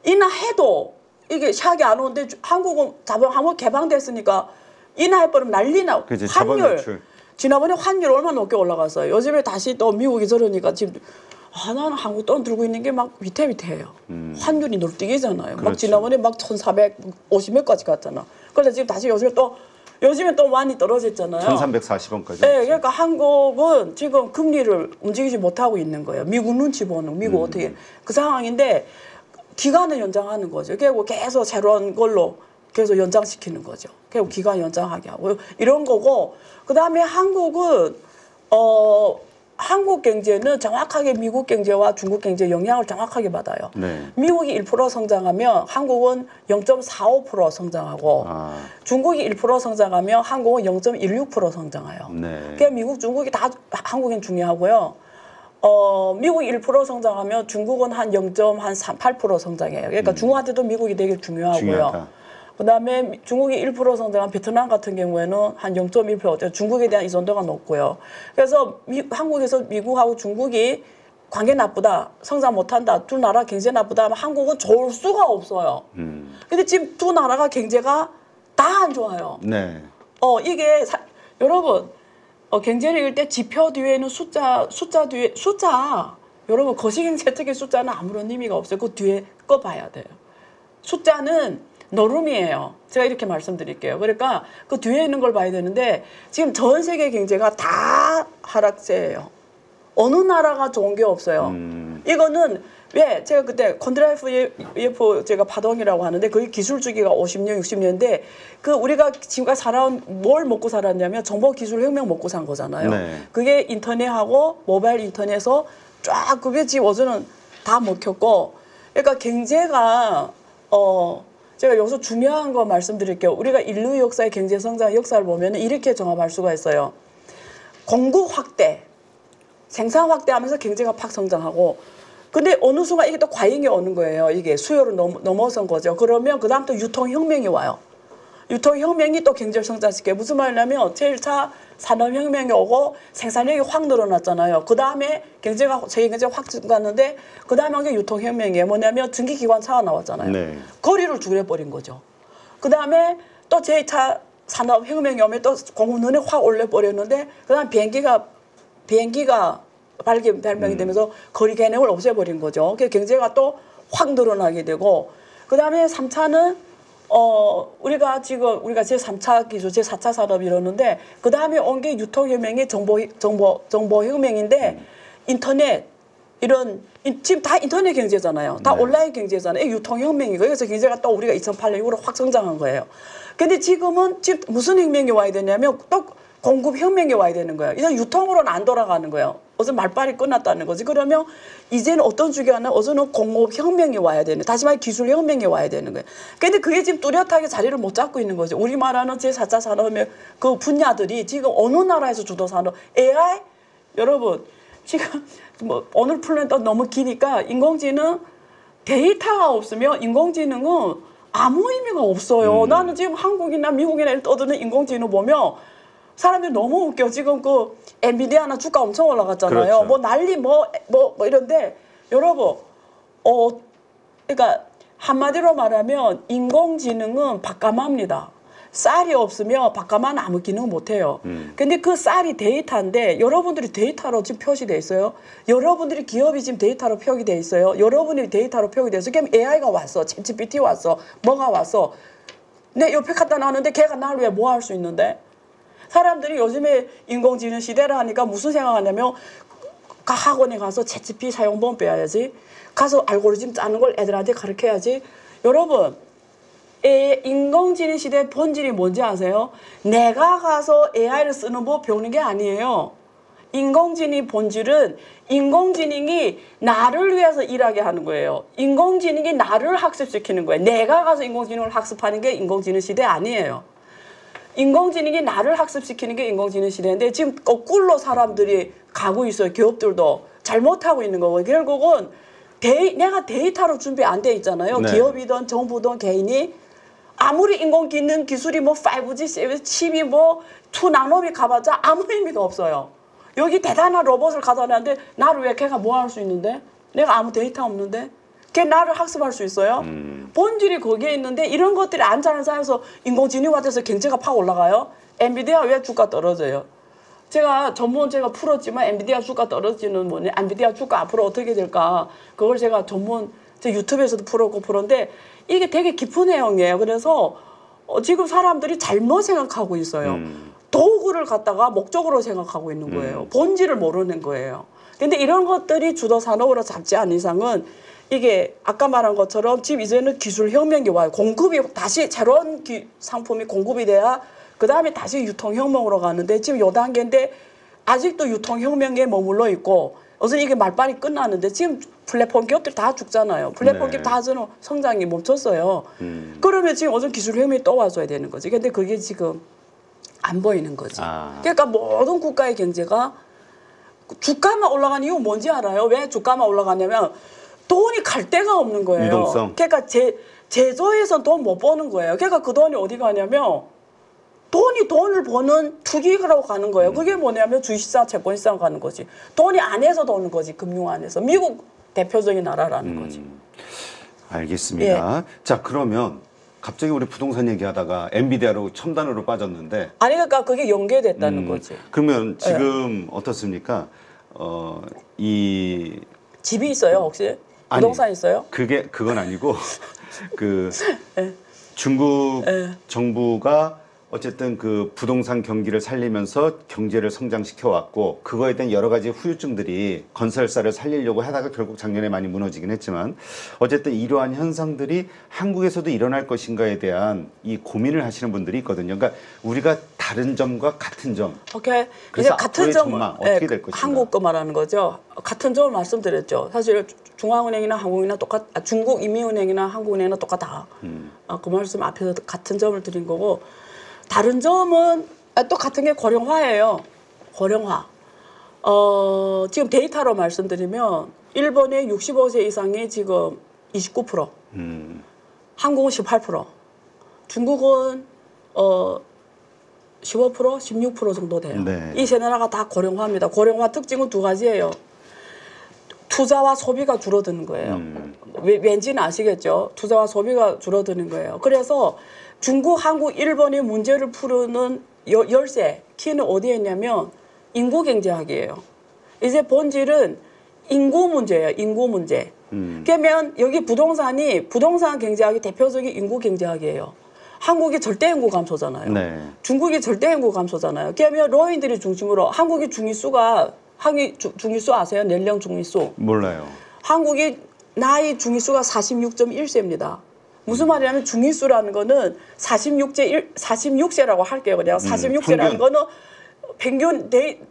인하해도 이게 샥이 안 오는데 한국은 자본 한번 개방됐으니까 인하해버리면 난리나. 환율. 지난번에 환율 얼마나 높게 올라갔어요. 요즘에 다시 또 미국이 저러니까 지금 나는 한국 돈 들고 있는 게 막 위태위태해요. 환율이 놀뛰기잖아요. 그렇죠. 막 지난번에 막 1,450몇까지 갔잖아. 그런데 지금 다시 요즘에 또 많이 떨어졌잖아요. 1,340원까지. 네, 그러니까 한국은 지금 금리를 움직이지 못하고 있는 거예요. 미국 눈치 보는, 미국 어떻게 그 상황인데 기간을 연장하는 거죠. 그리고 계속 새로운 걸로 계속 연장시키는 거죠. 그리고 기간 연장하게 하고 이런 거고, 그다음에 한국은 한국 경제는 정확하게 미국 경제와 중국 경제 영향을 정확하게 받아요. 네. 미국이 1% 성장하면 한국은 0.45% 성장하고 중국이 1% 성장하면 한국은 0.16% 성장해요. 네. 그러니까 미국, 중국이 다 한국엔 중요하고요. 미국이 1% 성장하면 중국은 한 0.8% 성장해요. 그러니까 중국한테도 미국이 되게 중요하고요. 중요하다. 그다음에 중국이 1% 성장한 베트남 같은 경우에는 한 0.1%, 중국에 대한 의존도가 높고요. 그래서 한국에서 미국하고 중국이 관계 나쁘다, 성장 못한다, 두 나라 경제 나쁘다 하면 한국은 좋을 수가 없어요. 근데 지금 두 나라가 경제가 다 안 좋아요. 네. 이게 여러분 경제를 읽을 때 지표 뒤에는 숫자 뒤에 여러분 거시경제 특히 숫자는 아무런 의미가 없어요. 그 뒤에 거 봐야 돼요. 숫자는 노름이에요. 제가 이렇게 말씀드릴게요. 그러니까 그 뒤에 있는 걸 봐야 되는데 지금 전 세계 경제가 다 하락세예요. 어느 나라가 좋은 게 없어요. 이거는 왜 제가 그때 콘드라이프 제가 파동이라고 하는데 그게 기술 주기가 50년, 60년대 그 우리가 지금까지 살아온 뭘 먹고 살았냐면 정보 기술 혁명 먹고 산 거잖아요. 네. 그게 인터넷하고 모바일 인터넷에서 쫙 그게 지금 어제는 다 먹혔고, 그러니까 경제가 제가 여기서 중요한 거 말씀드릴게요. 우리가 인류 역사의 경제 성장 역사를 보면 이렇게 정합할 수가 있어요. 공급 확대, 생산 확대하면서 경제가 팍 성장하고, 근데 어느 순간 이게 또 과잉이 오는 거예요. 이게 수요를 넘어선 거죠. 그러면 그 다음 또 유통혁명이 와요. 유통혁명이 또 경제를 성장시켜요. 무슨 말이냐면 제1차 산업혁명이 오고 생산력이 확 늘어났잖아요. 그 다음에 세계 경제가 확 증가하는데 그 다음에 한 게 유통혁명이에요. 뭐냐면 전기기관차가 나왔잖아요. 네. 거리를 줄여버린 거죠. 그 다음에 또 제2차 산업혁명이 오면 또 공급능이 확 올려버렸는데 그 다음 비행기가 발명이 되면서 거리 개념을 없애버린 거죠. 그래서 경제가 또 확 늘어나게 되고, 그 다음에 3차는 우리가 제3차 기술, 제4차 산업 이러는데 그 다음에 온 게 유통혁명이 정보혁명인데 인터넷 지금 다 인터넷 경제잖아요. 다 네. 온라인 경제잖아요. 유통혁명이고 그래서 경제가 또 우리가 2008년 이후로 확 성장한 거예요. 근데 지금 무슨 혁명이 와야 되냐면 또 공급혁명이 와야 되는 거예요. 이제 유통으로는 안 돌아가는 거예요. 어제 말빨이 끝났다는 거지. 그러면 이제는 어떤 주기가 나 어제는 공업혁명이 와야 되는, 다시 말해 기술혁명이 와야 되는 거예요. 근데 그게 지금 뚜렷하게 자리를 못 잡고 있는 거죠. 우리 말하는 제4차 산업의 그 분야들이 지금 어느 나라에서 주도 산업, AI? 여러분, 지금 뭐 오늘 풀면 또 너무 기니까 인공지능 데이터가 없으면 인공지능은 아무 의미가 없어요. 나는 지금 한국이나 미국이나 떠드는 인공지능 보면 사람들이 너무 웃겨. 지금 그 엔비디아나 주가 엄청 올라갔잖아요. 그렇죠. 뭐 난리 뭐 이런데 여러분 그러니까 한마디로 말하면 인공지능은 바까마입니다. 쌀이 없으면 바까마는 아무 기능 못해요. 근데 그 쌀이 데이터인데 여러분들이 데이터로 지금 표시돼 있어요. 여러분들이 기업이 지금 데이터로 표기돼 있어요. 여러분이 데이터로 표기돼 있어요. 그럼 AI가 왔어. GPT 왔어. 뭐가 왔어. 내 옆에 갖다 놨는데 걔가 나를 왜 뭐 할 수 있는데? 사람들이 요즘에 인공지능 시대를 하니까 무슨 생각하냐면 학원에 가서 챗GPT 사용법 배워야지. 가서 알고리즘 짜는 걸 애들한테 가르쳐야지. 여러분 인공지능 시대의 본질이 뭔지 아세요? 내가 가서 AI를 쓰는 법 배우는 게 아니에요. 인공지능의 본질은 인공지능이 나를 위해서 일하게 하는 거예요. 인공지능이 나를 학습시키는 거예요. 내가 가서 인공지능을 학습하는 게 인공지능 시대 아니에요. 인공지능이 나를 학습시키는 게 인공지능 시대인데 지금 거꾸로 사람들이 가고 있어요. 기업들도 잘못하고 있는 거고 결국은 내가 데이터로 준비 안 돼 있잖아요. 네. 기업이든 정부든 개인이 아무리 인공지능 기술이 뭐 5G, 칩이 뭐 2나노미 가봤자 아무 의미가 없어요. 여기 대단한 로봇을 가다 놨는데 나를 왜 걔가 뭐 할 수 있는데? 내가 아무 데이터 없는데? 걔 나를 학습할 수 있어요? 본질이 거기에 있는데 이런 것들이 안 자는 사회에서 인공지능화 돼서 경제가 팍 올라가요? 엔비디아 왜 주가 떨어져요? 제가 풀었지만 엔비디아 주가 떨어지는 뭐냐, 엔비디아 주가 앞으로 어떻게 될까? 그걸 제가 제 유튜브에서도 풀었는데 이게 되게 깊은 내용이에요. 그래서 지금 사람들이 잘못 생각하고 있어요. 도구를 갖다가 목적으로 생각하고 있는 거예요. 본질을 모르는 거예요. 근데 이런 것들이 주도 산업으로 잡지 않은 이상은 이게 아까 말한 것처럼 지금 이제는 기술혁명이 와요. 공급이 다시 새로운 상품이 공급이 돼야 그 다음에 다시 유통혁명으로 가는데 지금 요 단계인데 아직도 유통혁명에 머물러 있고 어서 이게 말빨이 끝나는데 지금 플랫폼 기업들 다 죽잖아요. 플랫폼 네. 기업 다 저는 성장이 멈췄어요. 그러면 지금 어떤 기술혁명이 또 와줘야 되는 거지. 근데 그게 지금 안 보이는 거지. 그러니까 모든 국가의 경제가 주가만 올라간 이유 뭔지 알아요? 왜 주가만 올라가냐면 돈이 갈 데가 없는 거예요. 유동성. 그러니까 제조해서 돈 못 버는 거예요. 그러니까 그 돈이 어디 가냐면 돈을 버는 투기로 가는 거예요. 그게 뭐냐면 주식시장, 채권시장 가는 거지. 돈이 안에서 도는 거지. 금융 안에서. 미국 대표적인 나라라는 거지. 알겠습니다. 자, 그러면 갑자기 우리 부동산 얘기하다가 엔비디아로 첨단으로 빠졌는데 아니 그러니까 그게 연계됐다는 거지. 그러면 지금 어떻습니까? 이 집이 있어요 혹시? 부동산 있어요? 그건 아니고 그 중국 정부가 어쨌든 그 부동산 경기를 살리면서 경제를 성장시켜 왔고 그거에 대한 여러 가지 후유증들이 건설사를 살리려고 하다가 결국 작년에 많이 무너지긴 했지만 어쨌든 이러한 현상들이 한국에서도 일어날 것인가에 대한 이 고민을 하시는 분들이 있거든요. 그러니까 우리가 다른 점과 같은 점. 오케이. 그래서 이제 같은 점은 전망 어떻게 될 것인가? 한국 거 말하는 거죠. 같은 점을 말씀드렸죠. 사실 중앙은행이나 한국은행이나 중국 인민은행이나 한국은행이나 똑같아. 그 말씀 앞에서 같은 점을 드린 거고. 다른 점은 또 같은 게 고령화예요. 고령화. 지금 데이터로 말씀드리면 일본의 65세 이상이 지금 29%, 한국은 18%, 중국은 15%, 16% 정도 돼요. 네. 이 세 나라가 다 고령화입니다. 고령화 특징은 두 가지예요. 투자와 소비가 줄어드는 거예요. 왠지는 아시겠죠? 투자와 소비가 줄어드는 거예요. 그래서 중국, 한국, 일본이 문제를 푸는 열쇠, 키는 어디에 있냐면 인구 경제학이에요. 이제 본질은 인구 문제예요. 인구 문제. 그러면 여기 부동산 경제학의 대표적인 인구 경제학이에요. 한국이 절대 인구 감소잖아요. 네. 중국이 절대 인구 감소잖아요. 그러면 노인들이 중심으로 한국이 중위수 아세요? 연령 중위수. 몰라요. 한국이 나이 중위수가 46.1세입니다. 무슨 말이냐면 중위수라는 거는 46세라고 할게요. 그냥 46세라는 거는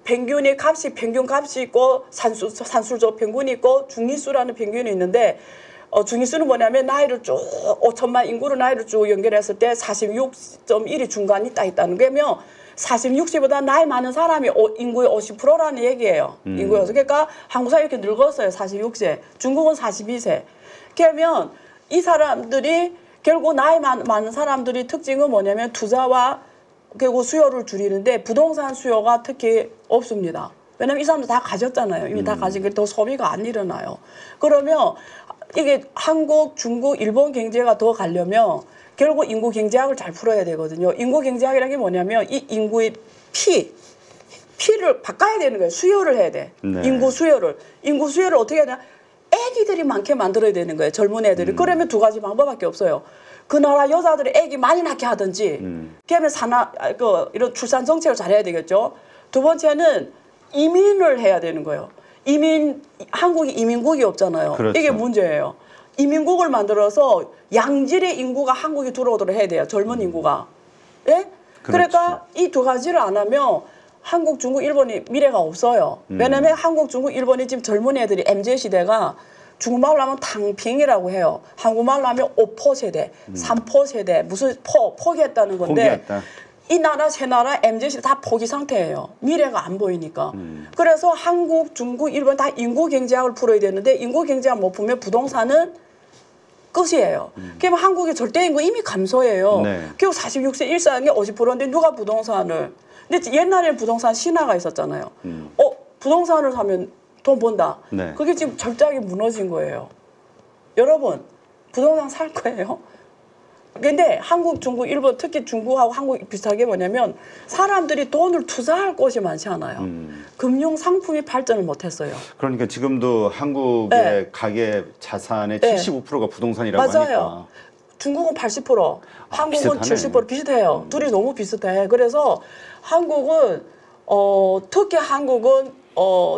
평균의 값이 평균 값이 있고 산술적 평균이 있고 중위수라는 평균이 있는데 중위수는 뭐냐면 나이를 쭉 5천만 인구로 나이를 쭉 연결했을 때 46.1이 중간이 딱 있다는 거면 46세보다 나이 많은 사람이 인구의 50%라는 얘기예요. 인구여서. 그러니까 한국 사람이 이렇게 늙었어요. 46세. 중국은 42세. 그러면 이 사람들이 결국 나이 많은 사람들이 특징은 뭐냐면 투자와 결국 수요를 줄이는데 부동산 수요가 특히 없습니다. 왜냐면 이 사람들 다 가졌잖아요. 이미 다 가진 게 더 소비가 안 일어나요. 그러면 이게 한국, 중국, 일본 경제가 더 가려면 결국 인구 경제학을 잘 풀어야 되거든요. 인구 경제학이라는 게 뭐냐면 이 인구의 피를 바꿔야 되는 거예요. 수요를 해야 돼. 네. 인구 수요를 어떻게 하냐? 애기들이 많게 만들어야 되는 거예요. 젊은 애들이. 그러면 두 가지 방법밖에 없어요. 그 나라 여자들이 애기 많이 낳게 하든지 그러면 이런 출산 정책을 잘해야 되겠죠. 두 번째는 이민을 해야 되는 거예요. 한국이 이민국이 없잖아요. 그렇죠. 이게 문제예요. 이민국을 만들어서 양질의 인구가 한국에 들어오도록 해야 돼요. 젊은 인구가. 예? 그렇죠. 그러니까 이 두 가지를 안 하면 한국, 중국, 일본이 미래가 없어요. 왜냐면 한국, 중국, 일본이 지금 젊은 애들이 MZ 시대가 중국말로 하면 탕핑이라고 해요. 한국말로 하면 5포 세대, 3포 세대, 무슨 포기했다는 건데 포기했다. 이 나라 세 나라 MZ 시대 다 포기 상태예요. 미래가 안 보이니까. 그래서 한국, 중국, 일본 다 인구 경제학을 풀어야 되는데 인구 경제학 못 풀면 부동산은 끝이에요. 그러면 한국의 절대 인구 이미 감소해요. 네. 결국 46세 일사는 게 50%인데 누가 부동산을. 근데 옛날에는 부동산 신화가 있었잖아요. 부동산을 사면 돈 번다. 네. 그게 지금 절대하게 무너진 거예요. 여러분, 부동산 살 거예요? 근데 한국, 중국, 일본, 특히 중국하고 한국이 비슷한 게 뭐냐면 사람들이 돈을 투자할 곳이 많지 않아요. 금융 상품이 발전을 못했어요. 그러니까 지금도 한국의 가계 자산의 75%가 부동산이라고 맞아요. 하니까. 중국은 80%, 한국은 비슷하네. 70% 비슷해요. 둘이 너무 비슷해. 그래서 한국은 특히 한국은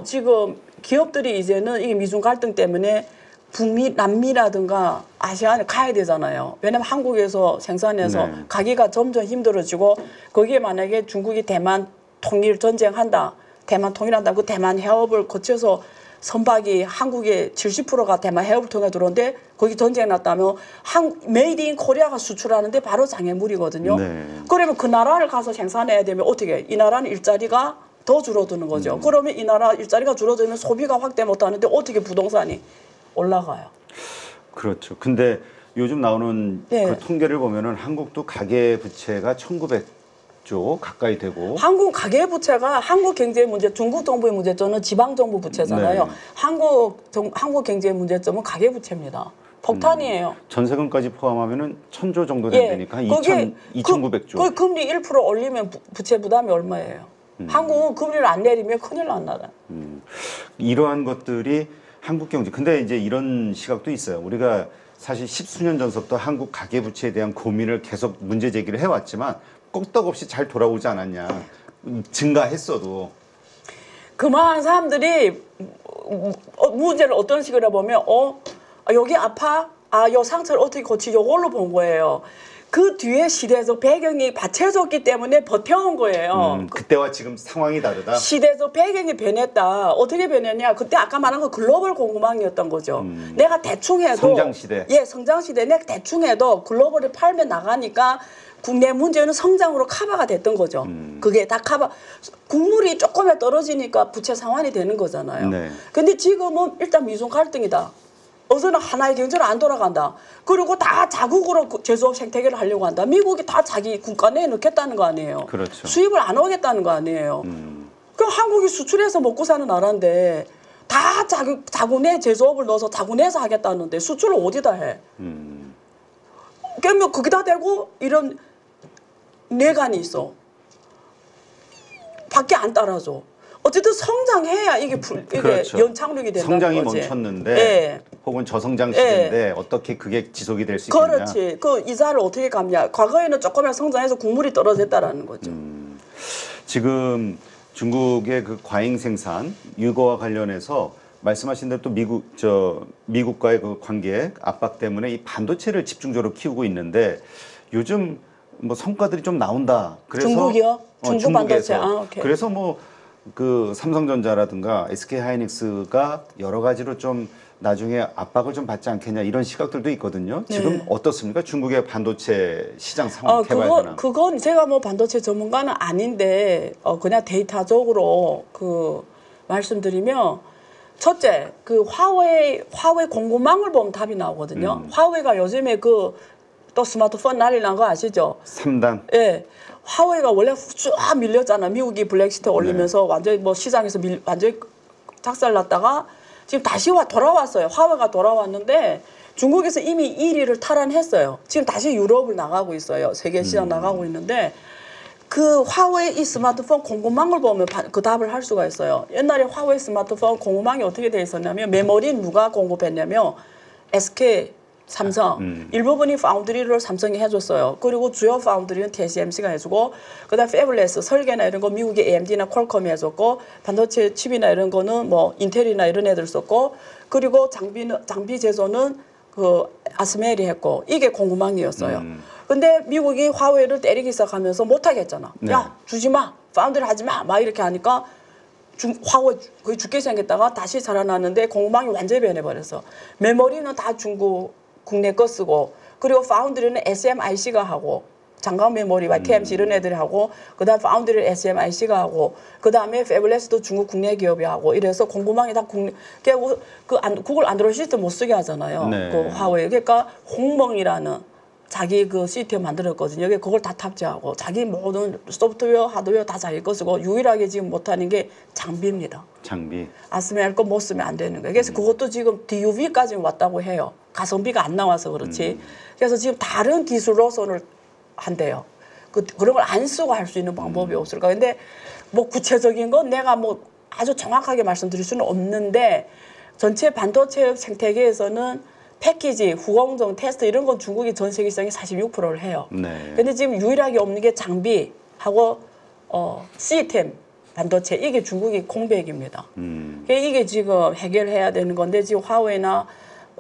지금 기업들이 이제는 이 미중 갈등 때문에 북미, 남미라든가 아시아에 가야 되잖아요. 왜냐면 한국에서 생산해서 네. 가기가 점점 힘들어지고 거기에 만약에 중국이 대만 통일 전쟁한다. 대만 통일한다. 그 대만 해협을 거쳐서 선박이 한국의 70%가 대만 해협을 통해 들어오는데 거기 전쟁 났다면 메이드 인 코리아가 수출하는데 바로 장애물이거든요. 네. 그러면 그 나라를 가서 생산해야 되면 어떻게 해? 이 나라는 일자리가 더 줄어드는 거죠. 그러면 이 나라 일자리가 줄어들면 소비가 확대 못하는데 어떻게 부동산이 올라가요? 그렇죠. 근데 요즘 나오는 네. 그 통계를 보면은 한국도 가계 부채가 1900조 가까이 되고 한국 가계부채가 한국 경제의 문제, 중국 정부의 문제점은 지방 정부 부채잖아요. 네. 한국 경제의 문제점은 가계부채입니다. 폭탄이에요. 전세금까지 포함하면은 1000조 정도 예, 된다니까 거기에 2900조. 그 금리 1% 올리면 부채 부담이 얼마예요? 한국은 금리를 안 내리면 큰일 난다. 이러한 것들이 한국 경제. 근데 이제 이런 시각도 있어요. 우리가 사실 10수년 전부터 한국 가계부채에 대한 고민을 계속 문제 제기를 해왔지만 끄떡없이 잘 돌아오지 않았냐. 증가했어도. 그만한 사람들이 문제를 어떤 식으로 보면 여기 아파? 요 상처를 어떻게 고치지? 이걸로 본 거예요. 그 뒤에 시대적 배경이 받쳐졌기 때문에 버텨온 거예요. 그때와 지금 상황이 다르다. 시대적 배경이 변했다. 어떻게 변했냐? 그때 아까 말한 건 글로벌 공급망이었던 거죠. 내가 대충 해도 성장 시대. 예, 성장 시대. 내가 대충 해도 글로벌을 팔면 나가니까 국내 문제는 성장으로 커버가 됐던 거죠. 그게 다 커버. 국물이 조금에 떨어지니까 부채 상환이 되는 거잖아요. 네. 근데 지금은 일단 미중 갈등이다. 어서는 하나의 경제로 안 돌아간다. 그리고 다 자국으로 제조업 생태계를 하려고 한다. 미국이 다 자기 국가 내에 넣겠다는 거 아니에요. 그렇죠. 수입을 안 하겠다는 거 아니에요. 그럼 한국이 수출해서 먹고 사는 나라인데 다 자국내 제조업을 넣어서 자국내에서 하겠다는데 수출을 어디다 해? 그러면 거기다 대고 이런 내관이 있어. 밖에 안 따라줘. 어쨌든 성장해야 이게 그렇죠. 연착륙이 된다는 성장이 거지. 멈췄는데 예. 혹은 저성장 시대인데 어떻게 그게 지속이 될 수 있겠냐. 그렇지. 그 이사를 어떻게 갚냐. 과거에는 조금만 성장해서 국물이 떨어졌다라는 거죠. 지금 중국의 그 과잉 생산 유거와 관련해서 말씀하신 대로 또 미국과의 그 관계 압박 때문에 이 반도체를 집중적으로 키우고 있는데 요즘 뭐 성과들이 좀 나온다. 그래서 중국이요? 중국 반도체. 오케이. 그래서 뭐 그 삼성전자라든가 SK하이닉스가 여러 가지로 좀 나중에 압박을 좀 받지 않겠냐 이런 시각들도 있거든요. 지금 네. 어떻습니까? 중국의 반도체 시장 상황 개발 현황. 그건 제가 뭐 반도체 전문가는 아닌데 그냥 데이터적으로 그 말씀드리면 첫째 그 화웨이 공급망을 보면 답이 나오거든요. 화웨이가 요즘에 그 또 스마트폰 난리 난 거 아시죠? 3단. 예. 화웨이가 원래 쭉 밀렸잖아. 미국이 블랙리스트 올리면서 완전히 뭐 시장에서 완전히 작살났다가 지금 다시 돌아왔어요. 화웨이가 돌아왔는데 중국에서 이미 1위를 탈환했어요. 지금 다시 유럽을 나가고 있어요. 세계 시장 나가고 있는데 그 화웨이 이 스마트폰 공급망을 보면 그 답을 할 수가 있어요. 옛날에 화웨이 스마트폰 공급망이 어떻게 돼 있었냐면 메모리 누가 공급했냐면 SK 삼성 일부분이 파운드리를 삼성이 해줬어요. 그리고 주요 파운드리는 TSMC가 해주고 그다음 패블레스 설계나 이런 거 미국의 AMD나 퀄컴이 해줬고 반도체 칩이나 이런 거는 뭐 인텔이나 이런 애들 썼고 그리고 장비 제조는 그 아스멜이 했고 이게 공급망이었어요. 근데 미국이 화웨이를 때리기 시작하면서 못하겠잖아. 네. 야 주지 마, 파운드리 하지 마, 막 이렇게 하니까 화웨이 거의 죽게 생겼다가 다시 살아났는데 공급망이 완전히 변해버렸어. 메모리는 다 중국 국내 거 쓰고 그리고 파운드리는 SMIC가 하고 장강 메모리, TMC 이런 애들이 하고 그다음 파운드리를 SMIC가 하고 그다음에 패블레스도 중국 국내 기업이 하고 이래서 공급망이 다 국내 구글 안드로이드 시스템 못 쓰게 하잖아요. 네. 그 화웨이 그러니까 홍멍이라는 자기 그 시스템 만들었거든요. 그걸 다 탑재하고 자기 모든 소프트웨어, 하드웨어 다 자기 거 쓰고 유일하게 지금 못하는 게 장비입니다. 장비. 아스멜 거 못 쓰면 안 되는 거예요. 그래서 그것도 지금 DUV까지 왔다고 해요. 가성비가 안 나와서 그렇지. 그래서 지금 다른 기술로선을 한대요. 그런 걸 안 쓰고 할 수 있는 방법이 없을까. 근데 뭐 구체적인 건 내가 뭐 아주 정확하게 말씀드릴 수는 없는데 전체 반도체 생태계에서는 패키지, 후공정, 테스트 이런 건 중국이 전 세계 시장의 46%를 해요. 네. 근데 지금 유일하게 없는 게 장비하고 시스템 반도체 이게 중국이 공백입니다. 이게 지금 해결해야 되는 건데 지금 화웨이나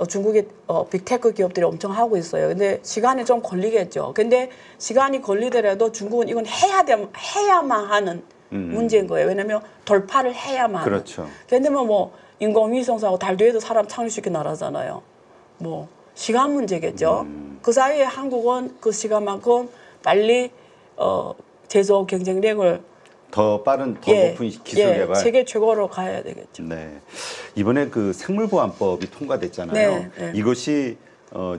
중국의 빅테크 기업들이 엄청 하고 있어요. 근데 시간이 좀 걸리겠죠. 근데 시간이 걸리더라도 중국은 이건 해야만 하는 문제인 거예요. 왜냐면 돌파를 해야만. 그렇죠. 근데 뭐 인공위성하고 달 뒤에도 사람 착륙 시킨 나라잖아요. 뭐 시간 문제겠죠. 그 사이에 한국은 그 시간만큼 빨리 제조업 경쟁력을 더 빠른, 더 높은 기술 개발. 세계 최고로 가야 되겠죠. 네. 이번에 그 생물보안법이 통과됐잖아요. 네, 네. 이것이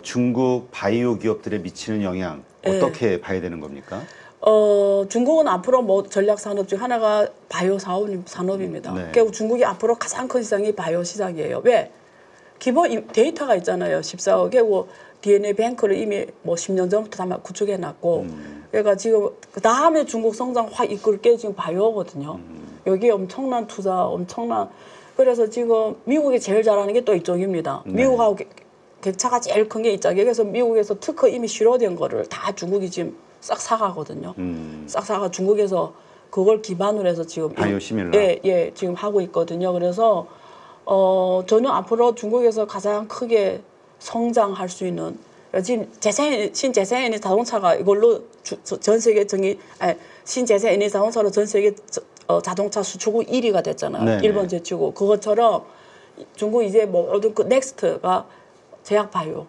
중국 바이오 기업들에 미치는 영향 어떻게 봐야 되는 겁니까? 중국은 앞으로 뭐 전략 산업 중 하나가 바이오 산업입니다. 네. 결국 중국이 앞으로 가장 큰 시장이 바이오 시장이에요. 왜? 기본 데이터가 있잖아요. 14억에 뭐 DNA 뱅크를 이미 뭐 10년 전부터 다 구축해 놨고. 그러니까 지금 그 다음에 중국 성장 확 이끌 게 지금 바이오거든요. 여기에 엄청난 투자, 그래서 지금 미국이 제일 잘하는 게 또 이쪽입니다. 네. 미국하고 격차가 제일 큰 게 이쪽이에요. 그래서 미국에서 특허 이미 실효된 거를 다 중국이 지금 싹 사가거든요. 싹 사가 중국에서 그걸 기반으로 해서 지금 바이오시밀라. 예, 지금 하고 있거든요. 그래서 저는 앞으로 중국에서 가장 크게 성장할 수 있는 지금 신재생 에너지 자동차가 이걸로 전 세계 신재생 에너지 자동차로 전 세계 자동차 수출국 1위가 됐잖아요. 네네. 일본 제치고 그것처럼 중국 이제 모든 그 넥스트가 제약 바이오.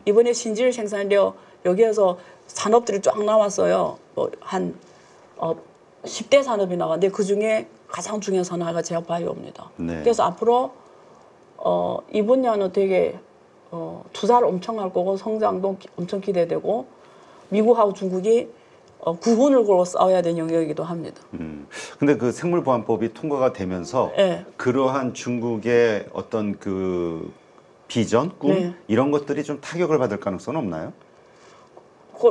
이번에 신질 생산력 여기에서 산업들이 쫙 나왔어요. 한 10대 산업이 나왔는데 그 중에 가장 중요한 산업이 제약 바이오입니다. 네. 그래서 앞으로 이 분야는 되게 투자를 엄청 할 거고 성장도 엄청 기대되고 미국하고 중국이 구분을 걸고 싸워야 되는 영역이기도 합니다. 근데 그 생물보안법이 통과가 되면서 네. 그러한 중국의 어떤 그 비전, 꿈 네. 이런 것들이 좀 타격을 받을 가능성은 없나요?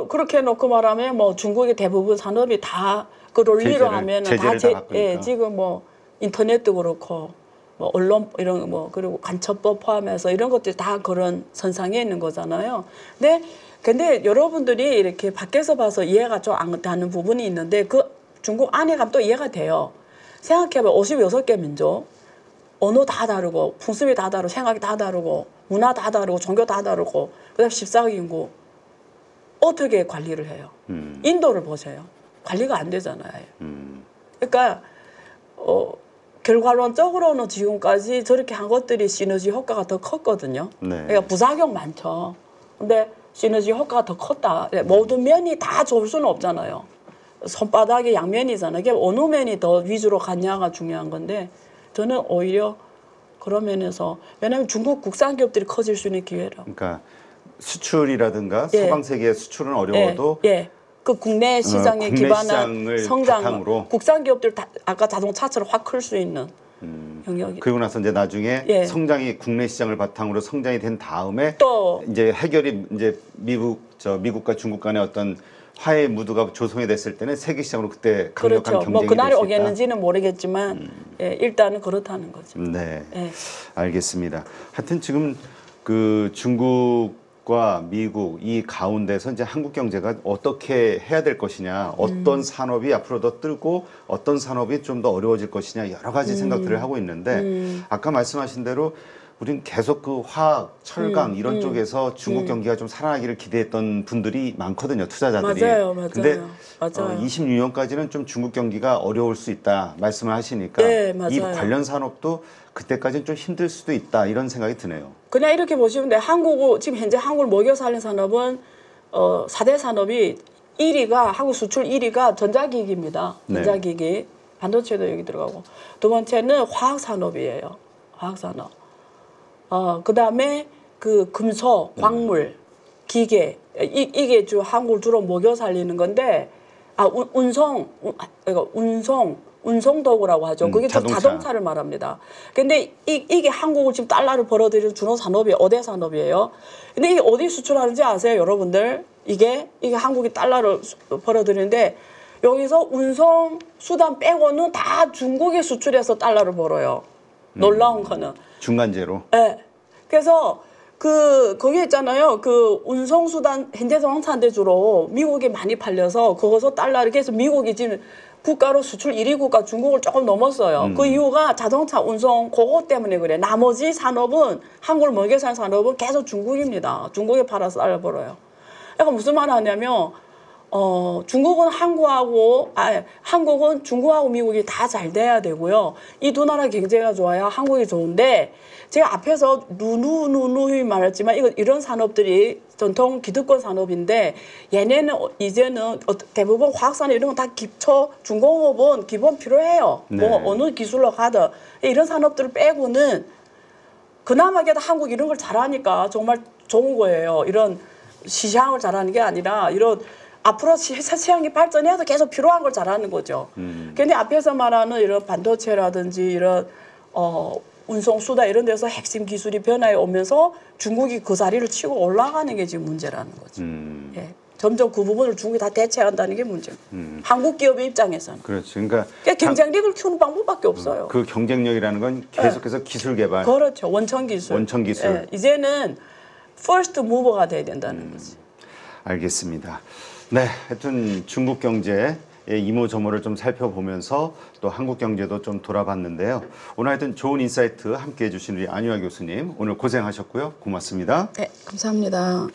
그렇게 놓고 말하면 뭐 중국의 대부분 산업이 다 그 논리로 하면 제재를 다 바꾸니까. 지금 뭐 인터넷도 그렇고 뭐 언론 이런 뭐 그리고 간첩법 포함해서 이런 것들이 다 그런 선상에 있는 거잖아요. 근데 여러분들이 이렇게 밖에서 봐서 이해가 좀 안 되는 부분이 있는데 그 중국 안에 가면 또 이해가 돼요. 생각해보면 56개 민족, 언어 다 다르고 풍습이 다 다르고 생각이 다 다르고 문화 다 다르고 종교 다 다르고 그다음 14억 인구 어떻게 관리를 해요? 인도를 보세요. 관리가 안 되잖아요. 그러니까 결과론적으로는 지금까지 저렇게 한 것들이 시너지 효과가 더 컸거든요. 네. 그러니까 부작용 많죠. 근데 시너지 효과가 더 컸다. 모든 면이 다 좋을 수는 없잖아요. 손바닥의 양면이잖아요. 그러니까 어느 면이 더 위주로 갔냐가 중요한 건데 저는 오히려 그런 면에서 왜냐하면 중국 국산 기업들이 커질 수 있는 기회라. 그러니까 수출이라든가 예. 서방 세계 수출은 어려워도 예. 그 국내 시장에 국내 기반한 시장을 성장, 바탕으로. 국산 기업들 아까 자동차처럼 확 클 수 있는 영역이. 그리고 나서 이제 나중에 예. 성장이 국내 시장을 바탕으로 성장이 된 다음에 또 이제 해결이 이제 미국과 중국 간의 어떤 화해 무드가 조성이 됐을 때는 세계 시장으로 그때 강력한 그렇죠. 경쟁이 뭐 될 그날이 수 있다. 오겠는지는 모르겠지만 예, 일단은 그렇다는 거죠. 네, 예. 알겠습니다. 하여튼 지금 그 중국과 미국 이 가운데서 이제 한국 경제가 어떻게 해야 될 것이냐, 어떤 산업이 앞으로 더 뜨고 어떤 산업이 좀 더 어려워질 것이냐 여러 가지 생각들을 하고 있는데 아까 말씀하신 대로 우린 계속 그 화학, 철강 이런 쪽에서 중국 경기가 좀 살아나기를 기대했던 분들이 많거든요, 투자자들이. 맞아요. 근데 맞아요. 26년까지는 좀 중국 경기가 어려울 수 있다 말씀을 하시니까 네, 이 맞아요. 관련 산업도 그때까지는 좀 힘들 수도 있다 이런 생각이 드네요. 그냥 이렇게 보시면 돼. 지금 현재 한국을 먹여 살린 산업은 4대 산업이 1위가 한국 수출 1위가 전자기기입니다. 네. 전자기기. 반도체도 여기 들어가고. 두 번째는 화학 산업이에요. 화학 산업. 그다음에 그 금속, 광물, 기계 이게 주 한국을 주로 먹여 살리는 건데 운송 도구라고 하죠. 그게 자동차를 말합니다. 근데 이게 한국을 지금 달러를 벌어들이는 주로 산업이 5대 산업이에요. 근데 이게 어디 수출하는지 아세요, 여러분들? 이게 한국이 달러를 벌어들이는데 여기서 운송 수단 빼고는 다 중국에 수출해서 달러를 벌어요. 놀라운 거는. 중간재로. 네. 그래서 거기 있잖아요. 그 운송수단 현대자동차인데 주로 미국에 많이 팔려서 거기서 달러를 해서 미국이 지금 국가로 수출 1위 국가 중국을 조금 넘었어요. 그 이유가 자동차 운송 그거 때문에 그래. 나머지 산업은 한국을 먹여 사는 산업은 계속 중국입니다. 중국에 팔아서 달러 벌어요. 그러니까 무슨 말 하냐면 중국은 한국은 중국하고 미국이 다 잘 돼야 되고요. 이 두 나라 경제가 좋아야 한국이 좋은데 제가 앞에서 누누누누히 말했지만 이런 산업들이 전통 기득권 산업인데 얘네는 이제는 대부분 화학산업 이런 건 다 기초 중공업은 기본 필요해요. 네. 뭐 어느 기술로 가든 이런 산업들을 빼고는 그나마 그래도 한국 이런 걸 잘하니까 정말 좋은 거예요. 이런 시장을 잘하는 게 아니라 이런 앞으로 시장이 발전해도 계속 필요한 걸 잘하는 거죠. 근데 앞에서 말하는 이런 반도체라든지 이런 운송 수다 이런 데서 핵심 기술이 변화해 오면서 중국이 그 자리를 치고 올라가는 게 지금 문제라는 거죠. 예. 점점 그 부분을 중국이 다 대체한다는 게 문제고. 한국 기업의 입장에서는. 그렇죠. 그러니까 경쟁력을 키우는 방법밖에 없어요. 그 경쟁력이라는 건 계속해서 기술 개발, 그렇죠. 원천 기술. 원천 기술. 예. 이제는 퍼스트 무버가 돼야 된다는 거지. 알겠습니다. 네, 하여튼 중국 경제의 이모저모를 좀 살펴보면서 또 한국 경제도 좀 돌아봤는데요. 오늘 하여튼 좋은 인사이트 함께해 주신 우리 안유아 교수님 오늘 고생하셨고요. 고맙습니다. 네, 감사합니다.